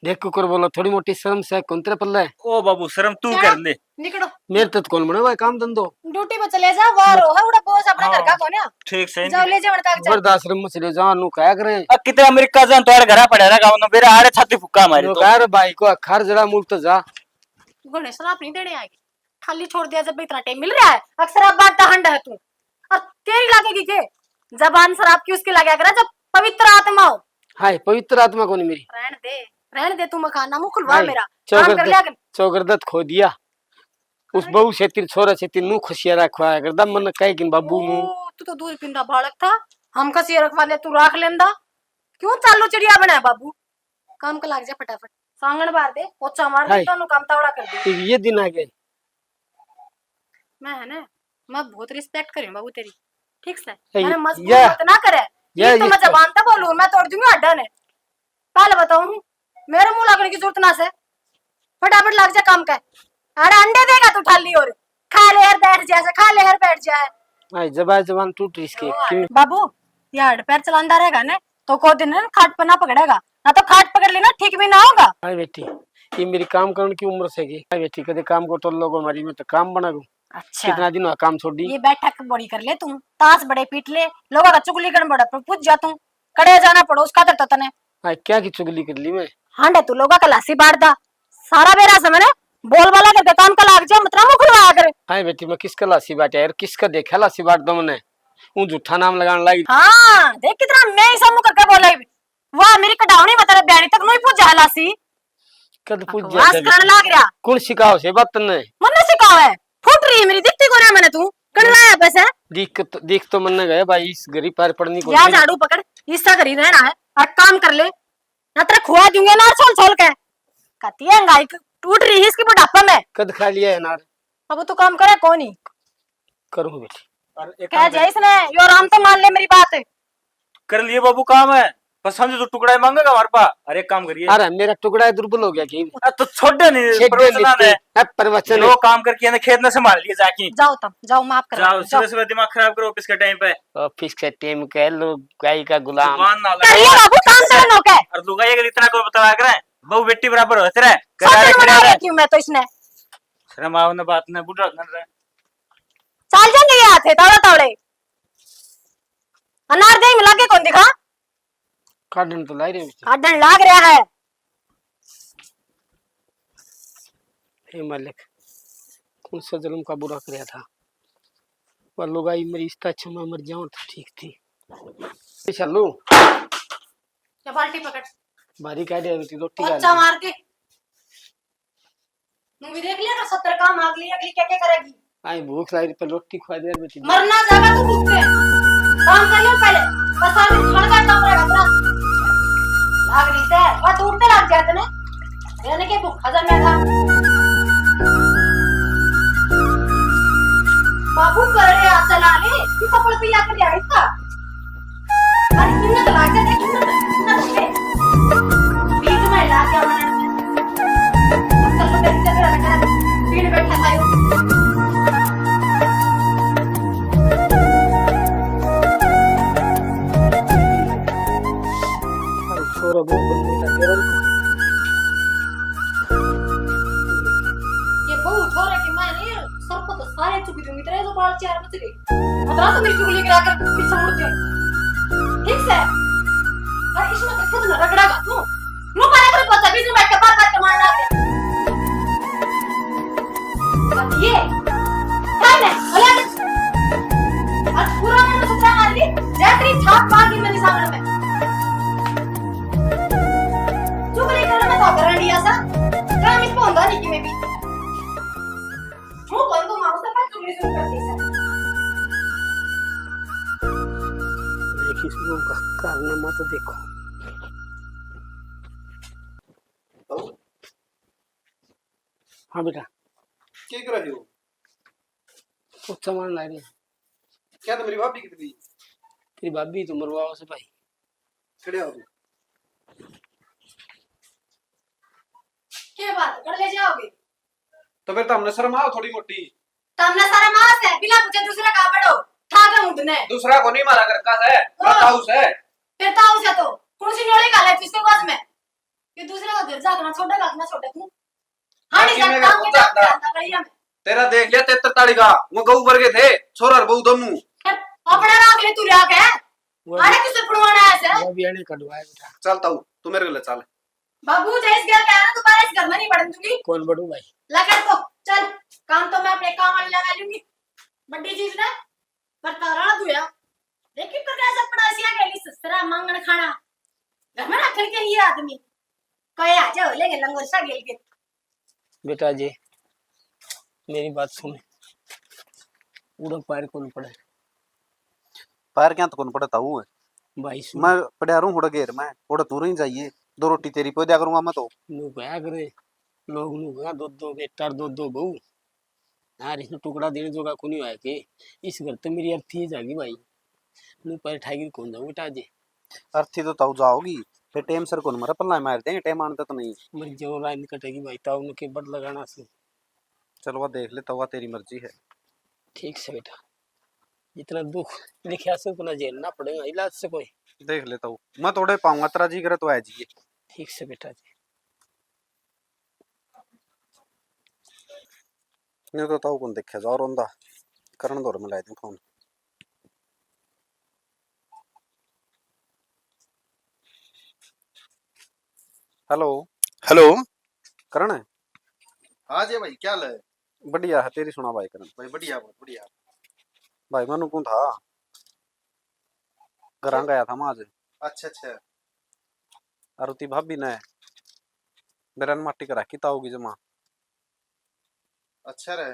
देख कुकर बोला, थोड़ी मोटी शर्म से कौन तेरे पल्ला है। ओ बाबू शर्म तू क्या? कर ले। निकलो मेरे तक कौन बने भाई काम धंधो। ड्यूटी पे चले जा, वार हो है उड़ा बॉस अपने घर का हाँ। कौन है। ठीक से जाओ ले जाओ तक चल। बर्दाश्त में चले जाओ, नु क्या करे। अब कितने अमेरिका जान तुम्हारे घर पड़ा रहा गाँव मेरे आड़े छाती फुक्का मारी नु तो। क्या रे भाई को अखार जरा मुल्क तो जा। गणेश आप नहीं देने आएगी, खाली छोड़ दिया जब इतना टाइम मिल रहा है, अक्सर आप बात हंड है तू, और तेरी लगेगी के जबान शराब की उसकी लगा कर, जब पवित्र आत्मा हो। हाय पवित्र आत्मा कोनी मेरी। रहने दे तू, मखाना मुंह खुलवा हाय, मेरा काम कर लिया कर। चौगरदत खो दिया उस बहू से तिर छोरा से तिर नु खुशिया रखवाया कर दम मन कहे कि बाबू नु। ओ, तू तो दूर पिंडा बालक था, हम कसी रखवा ले तू राख लेंदा, क्यों चालू चिड़िया बना है बाबू। काम का लाग जा फटाफट, सांगण बार दे पोछा मार दे, हाय। दोनों काम तावड़ा कर दे। ये दिन आ गए। मैं है ना, मैं बहुत रिस्पेक्ट करी हूं बाबू तेरी, ठीक से ये- मैंने मजबूर ये- मत ना करे, ये तो मैं जबान तक बोलूं, मैं तोड़ दूंगी अड्डा ने। पहले बताऊं मेरे मुंह लगने की जरूरत ना से, फटाफट लग जा काम का। अरे अंडे देगा तू थाली, और खा ले हर बैठ जाए, खा ले हर बैठ जाए। हाय जबान टूट इसके क्यों। बाबू यार पैर चलांदा रहेगा ना तो को दिन ना खाट पर ना पकड़ेगा, ना तो खाट पकड़ लेना ठीक भी ना होगा। हाय बेटी, ये मेरी काम करने की उम्र से की। हाय बेटी कदे काम को तो लोगों हमारी में तो काम बना दूं। अच्छा कितना दिन हुआ काम छोड़ दी। ये बैठक बड़ी कर ले तुम, ताश बड़े पीट ले, लोगों का चुगली कर बड़ा पर पूछ जा तू, कड़े जाना पड़ो उसका तो तने हाँ, क्या की चुगली कर ली मैं। हांडे तू लोगों का लासी बांट दा, सारा बेरा से मैंने बोल वाला करके काम का लाग जा, मतलब मुंह खुलवाया करे। हाँ बेटी, मैं किसका लासी बांटा यार, किसका देखा लासी बांट दो मैंने, वो झूठा नाम लगाने लगी। हाँ देख कितना मैं ही सब मुंह करके बोला ही। वाह मेरी कटावनी बता रहा ब्याणी तक नहीं पूछ जा लासी, कद पूछ वास करने लाग रहा। कौन सिखाओ से बात तन्ने, मन्ने सिखाओ है, फूट रही है मेरी दिखती को रहा मैंने तू कड़वाया बस है। देख तो मन गए भाई, इस गरीब पैर पड़नी को या झाड़ू पकड़, इसका करी रहना है और काम कर ले, ना तेरा खुआ दूंगे ना छोल छोल के। कहती है गाय टूट रही है इसकी बुढ़ापा में। कद खा लिया है ना, अब तू काम करे कौन ही करूँ बेटी। और एक कह काम जाए इसने यो आराम तो मान ले मेरी बात। कर लिए बाबू काम है, बस समझो तो टुकड़ा ही मांगेगा हमारे पास। अरे एक काम करिए, अरे मेरा टुकड़ा दुर्बल हो गया कि तो छोड़ नहीं प्रवचन है, प्रवचन जो काम करके ना खेत में संभाल लिए जाके। जाओ तब जाओ, माफ कर जाओ, सुबह सुबह दिमाग खराब करो ऑफिस के टाइम पे। ऑफिस के टाइम के लोग गाय का गुलाम। जुबान ना करिए लगा बाबू काम करनो के। और लुगाई का इतना को बता करे, बहु बेटी बराबर होते रहे, सोचने में आ रही हूं मैं तो इसने। शर्म आओ ना बात ना, बुढ़ा ना रहे। चल जाएंगे ये हाथे तावड़े तावड़े, अनार दे मिला के कौन दिखा, काटन तो लाई रहे बेटी। काटन लाग रहा है। हे मालिक, कौन सा जुल्म का बुरा कराया था, वह लोग आई मेरी इस्ता अच्छा मैं मर जाऊं तो ठीक थी। चलो ये बाल्टी पकड़, बारी काट दे बेटी, रोटी अच्छा खा मार के तुम भी देख लिया ना 70 काम अगली अगली क्या क्या करेगी। आई भूख लगी पर रोटी खा दे बेटी। मरना जाएगा तू भूख से, काम कर लो पहले, बस सारा दिन खाना का काम रहेगा तेरा। लाग रही से बस उठते लग जाते ने, यानी कि भूखा जा मैं था। बाबू कर रहे आ चला ले, ये कपड़ पे आकर जा रही था। अरे किन्ना तो लाग जाता, किन्ना तो बीच में ला के मैंने कल तो देखते रहा भीड़ बैठा था यो। छोरा बहुत बनने लगा ये बहुत हो रहा है कि मैं नहीं सर को तो सारे चुकी दूंगी, तेरे तो बाल चार बच गए, बता तो मेरी चुगली करा कर पीछे मुड़ जाए। ठीक से और इसमें तो खुद न रगड़ागा तू, यूं पाया कर पता बीच में बैठ के बात मारना है। बात ये क्या है भला आज पूरा मैंने सुतरा मार ली, जैसे छाप मार दी मेरे सामने में। चुगली करने में तो करंडिया सा काम इसको होता नहीं कि मैं भी वो कौन को मारो से चुगली शुरू कर दी सर। देखिए इस लोगों का कारनामा तो देखो। हाँ बेटा, क्या कर रहे हो? कुछ सामान ला रहे हैं। क्या तो मेरी भाभी कितनी तेरी भाभी तो मरवाओ से भाई। खड़े हो तुम? क्या बात कर ले जाओगे, तो फिर तो हमने शर्म आओ थोड़ी मोटी। तुमने सारा मास है बिना पूछे दूसरा का बड़ो ठाके मुंडने। दूसरा को नहीं मारा कर का है, ताऊस है। फिर ताऊ से तो कौन सी नोड़ी गाले जिसके पास में ये दूसरे का घर जाकर ना छोड़ेगा ना छोड़े तू। हां नहीं बाकी मैं काम के खुद जानता। काम गलिया में तेरा देख लिया 73 ताड़ी का, वो गऊ वर्गे थे, छोरा और बहू दमू। अपना राख ले तू राख है, आने किसे पड़वाना है ऐसे। वो भी आने कटवाए बेटा। चल ताऊ तू मेरे गले चल। बाबू जैस घर का है ना दोबारा इस घर में नहीं बढ़न दूंगी। कौन बड़ू भाई? लगा तो चल काम तो मैं अपने काम वाली लगा लूंगी, बड़ी चीज ना करता रहा तू यार। देखिए तो कैसा पड़ोसिया गेली ससुरा मांगण खाना घर में रखल के ये आदमी कहे आ जाओ लेके लंगोर सा गेल के। बेटा जी मेरी बात सुन, उड़ा पैर कौन पड़े पैर क्या तो कौन पड़ता हूँ भाई? सुन मैं पड़ा रहूं थोड़ा घेर में, थोड़ा दूर ही चाहिए। 2 रोटी तेरी पे दिया करूंगा मैं तो। नु गया करे लोग नु गया दो बेटा दो बहू यार, इसने टुकड़ा देने जोगा को नहीं आया के इस घर तो मेरी अर्थी जागी भाई। नु पैर ठागी कौन जाऊं बेटा जी? अर्थी तो ताऊ जाओगी फिर टाइम सर कौन मरा पल्ला मार देंगे, टाइम आने तो नहीं। मेरी जो लाइन कटेगी भाई, ताऊ उनके बट लगाना से। चलो वह देख ले तवा, तेरी मर्जी है। ठीक से बेटा, जितना दुख लिखा से उतना झेलना पड़ेगा, इलाज से कोई। देख लेता हूँ मैं, थोड़े पाऊंगा तेरा जी करे तो आ जाइए। ठीक से बेटा जी। नहीं तो ताऊ कौन देखे जाओ रोंदा करण दौर में लाई दूं फोन। Hello hello. करण है? हाँ जी भाई, क्या हाल है? बढ़िया है, तेरी सुना भाई करण। भाई बढ़िया, बहुत बढ़िया। भाई मनु कौन था? घर आ गया था मैं आज। अच्छा अच्छा। अरुति भाभी ने मेरा माटी करा की ताऊ की जमा। अच्छा रहे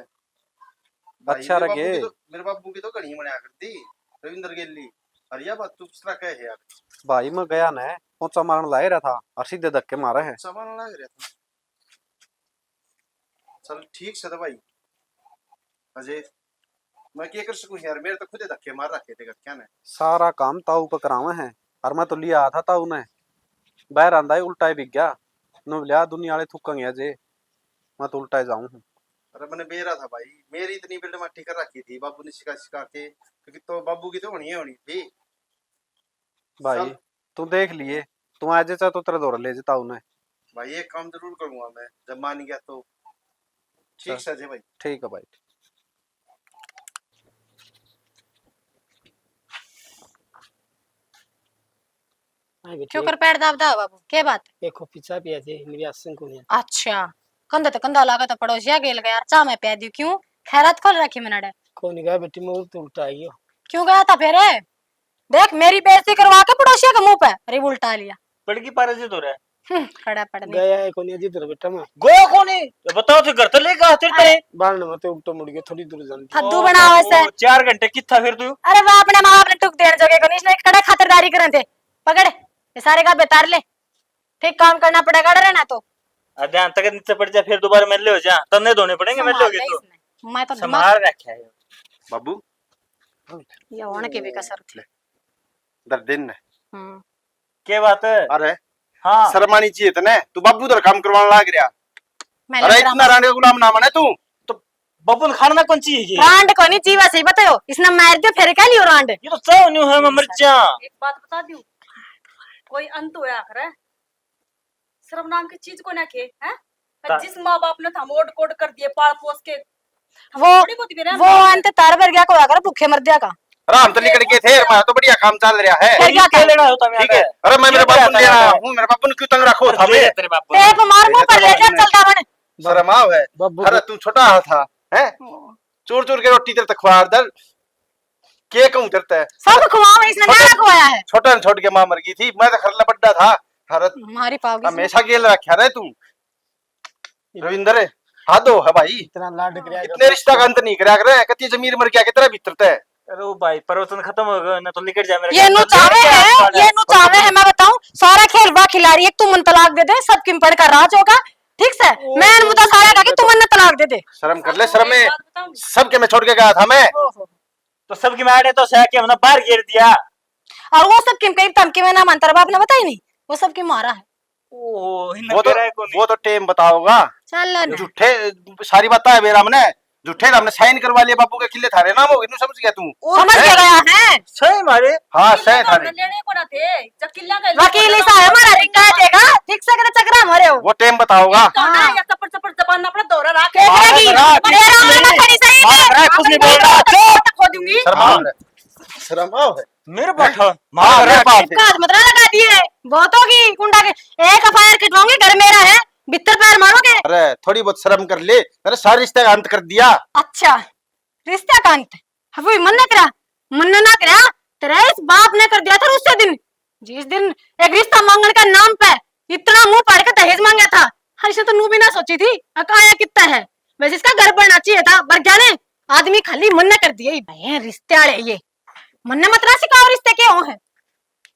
अच्छा रहे। मेरे बाबू की तो कहीं मना करती रविंद्र गेली। अरे यार बात तू दूसरा क्या है यार? भाई मैं गया न पोचा मारन ला रहा था और सीधे धक्के मारे हैं। सामान लग रहा था। चल ठीक से भाई अजय, मैं क्या कर सकूं यार, मेरे तो खुद ही धक्के मार रखे थे क्या ने। सारा काम ताऊ पे करावे हैं और मैं तो लिया आया था ताऊ ने बाहर आंदा ही उल्टा ही बिक गया। नो लिया दुनिया वाले थूकेंगे जे मैं तो उल्टा ही जाऊं। अरे मैंने बेरा था भाई, मेरी इतनी बिल्ड मट्टी कर रखी थी बाबू ने सिखा सिखा के, क्योंकि तो बाबू की तो होनी थी भाई सब। तू देख लिए तू आज चाहे तो तेरे दौड़ ले जे ताऊ ने। भाई एक काम जरूर करूंगा मैं, जब मान गया तो ठीक से अजय भाई। ठीक है भाई। क्यों कर पैर दाब दाब बाबू क्या बात है? देखो पिछा पिया थे मेरी आसन को नहीं। अच्छा कंधा तो कंधा लागा तो पड़ोसिया गेल गया चा मैं पै दी क्यों खैरात खोल रखी मैंने। कौन गया बेटी मैं तो उल्टा आई हो। क्यों गया था फिर? देख मेरी बेइज्जती करवा के पड़ोसिया के मुंह पे अरे उल्टा लिया। पड़की पाराजित हो रहा है। खड़ा पड़ने गया है कौन अजी तेरा बेटा मैं गोया कौन है ये बताओ तो घर तो लेके आते थे। बाल में तो उल्टा मुड़ गया थोड़ी दूर जान। हद्दू बनावे से 4 घंटे कितना फिर तू। अरे वाह अपने मां बाप ने टुक देने जोगे को नहीं खड़ा खातिरदारी करन थे पकड़ ये सारे का बेतार ले ठीक काम करना पड़ेगा डरे ना तो। ध्यान तक नीचे पड़ जा फिर दोबारा मिल ले हो जा तन्ने धोने पड़ेंगे मिल लोगे तो मैं तो संभाल रखा है बाबू ये होने के भी कसर थी। दर दिन क्या बात है? अरे हाँ शर्मानी चाहिए तने, तू बाबू उधर काम करवाने लग रहा। मैं अरे इतना रांड का गुलाम ना माने तू। बबू ने खाना कौन चाहिए रांड को नहीं जीवा सही बताओ इसने मार दियो फिर क्या लियो रांड। ये तो चाव न्यू है मिर्चा। एक बात बता दूं, कोई अंत होया करे शर्म नाम की चीज को ना के हैं। जिस माँ बाप ने हम ओड कोड कर दिए पाल पोस के वो अंत तार भर गया को अगर भूखे मर दिया का। राम तो निकल गए थे, मैं तो बढ़िया काम चल रहा है। फिर क्या क्या लेना होता मैं ठीक है। अरे मैं मेरे बाबू ने लेना हूँ, मेरे बाबू ने क्यों तंग रखो था मैं? तेरे बाप टेप मार मुंह पर ले जा चलता बन। शर्म आओ है। अरे तू छोटा था हैं, चोर चोर के रोटी तेरे तक खुआ दर के कहूं तेरे ते सब खुआओ इसने क्या खुआया है? छोटा न छोड़ के मां मर गई थी, मैं तो खरला बड्डा था। भारत मारी पाओगी हमेशा गेल रखा रहे तू रविंद्र। हाँ दो है भाई, इतना लाड कर इतने रिश्ता का अंत नहीं करा करे। कती जमीर मर गया कितना भीतर ते। अरे ओ भाई प्रवचन खत्म हो गया ना तो निकल जा मेरे ये नु चावे है मैं बताऊं सारा खेल वा खिलाड़ी एक तू मन तलाक दे दे सब किम पढ़ कर राज होगा ठीक से। मैं मुद्दा सारा का कि तू मन तलाक दे दे। शर्म कर ले, शर्म में सबके मैं छोड़ के गया था मैं। तो सबकी मारे तो सह के हमने बाहर गिर दिया। और वो सब किम कहीं धमकी में ना मानता बाप ने बताई नहीं वो सब की मारा है। वो तो टेम बताओगा। चल झूठे सारी बात है मेरा हमने झूठे हमने साइन करवा लिया बाबू के किले थारे नाम होगी, समझ गया तू? समझ के गया है सही मारे। हाँ सही थारे लेने को ना थे जब किल्ला का वकील ऐसा है हमारा रिंगा देगा ठीक से करे चक्रा मारे हो वो टेम बताओगा। हाँ। या चपड़ चपड़ जबान ना अपना दौरा रहा के कुछ नहीं बोल रहा, खो दूंगी। शर्म आओ है मेरे बैठा मतलब लगा दिए बहुत होगी कुंडा के एक एफआईआर कटवाऊंगी घर मेरा है भीतर पैर मारोगे। अरे थोड़ी बहुत शर्म कर ले, अरे सारे रिश्ते का अंत कर दिया। अच्छा रिश्ता का अंत वो मन ना करा तेरा इस बाप ने कर दिया था उस दिन जिस दिन एक रिश्ता मांगने का नाम पे इतना मुंह फाड़ के दहेज मांगा था। हर्ष तो नू भी ना सोची थी अकाया कितना है वैसे इसका घर बनना चाहिए था पर क्या ने आदमी खाली मन कर दिए भाई रिश्ते वाले ये मन मत ना सिखाओ रिश्ते क्या हो है।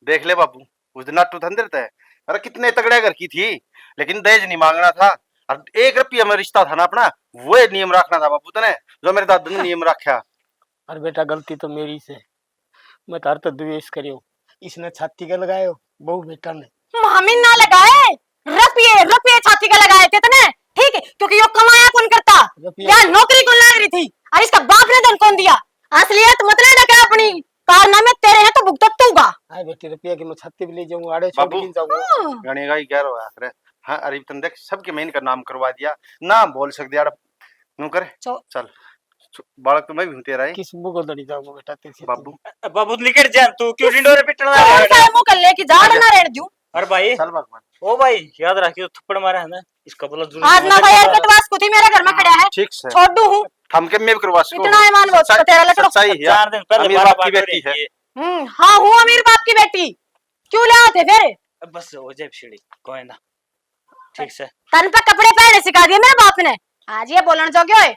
देख ले बाबू उस दिन नाटू धंधर थे, अरे कितने तगड़े घर की थी लेकिन दहेज नहीं मांगना था और 1 रुपया में रिश्ता था ना अपना वो नियम रखना था बाबू तने जो मेरे दादू ने नियम रखा। अरे बेटा गलती तो मेरी से मैं तार तो द्वेष करियो इसने छाती का लगायो बहु बेटा ने मामी ना लगाए रुपये छाती का लगाए थे तने ठीक है क्योंकि यो कमाया कौन करता या नौकरी कौन लग रही थी और इसका बाप ने धन कौन दिया असलियत मतलब ना क्या अपनी कारनामे तेरे हैं तो भुगत तूगा। हां बेटी रुपया की मैं छाती भी ले जाऊंगा आड़े छोड़ के जाऊंगा गणी का ही कह रहा है। हां अरे तुम देख सबके मैं इनका नाम करवा दिया, नाम बोल सकते यार नू करे चो- चल बालक तो मैं भी हूं तेरा है किस मुगल दड़ी जाऊंगा बेटा तेरे बाबू बाबू निकट जा तू क्यों डिंडोरे पिटना कौन सा है मुंह कर ले कि झाड़ ना रेड़ दूं। अरे भाई चल भगवान ओ भाई याद रखियो थप्पड़ मारा है ना इसका बदला जरूर आज ना भाई यार कटवास कुछ मेरे घर में खड़ा है ठीक है छोड़ दूं हूं। हम के मैं भी करवा सकूं इतना ईमान वो सच्चाई- तेरा लकड़ो। सच्चाई है 4 दिन पहले अमीर 12 बाप की बात बेटी है हाँ हूँ अमीर बाप की बेटी क्यों ले आते फिर बस हो जाए सीढ़ी कोई ना ठीक से तन पे कपड़े पहने सिखा दिए मेरे बाप ने आज ये बोलन जो क्यों है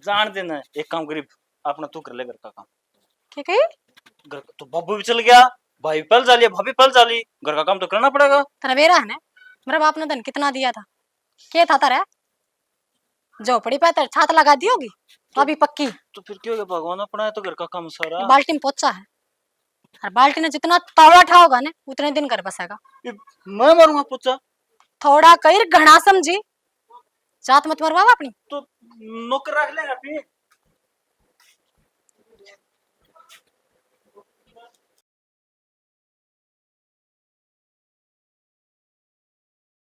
जान देना एक काम करीब अपना तू कर ले घर का काम क्या कही घर तो बब्बू भी चल गया भाई पल जा लिया भाभी पल जा ली घर का काम तो करना पड़ेगा तेरा बेरा है ना मेरे बाप ने धन कितना दिया था क्या था तेरा झोपड़ी पे तेरे छात लगा दी होगी अभी पक्की तो फिर क्यों भगवान अपना है तो घर का काम सारा बाल्टी में पोचा है और बाल्टी ने जितना तवा उठाओगा ना उतने दिन घर बसेगा मैं मारूंगा पुच्चा थोड़ा कई घना समझी जात मत मरवाओ अपनी तो नौकर रख लेगा फिर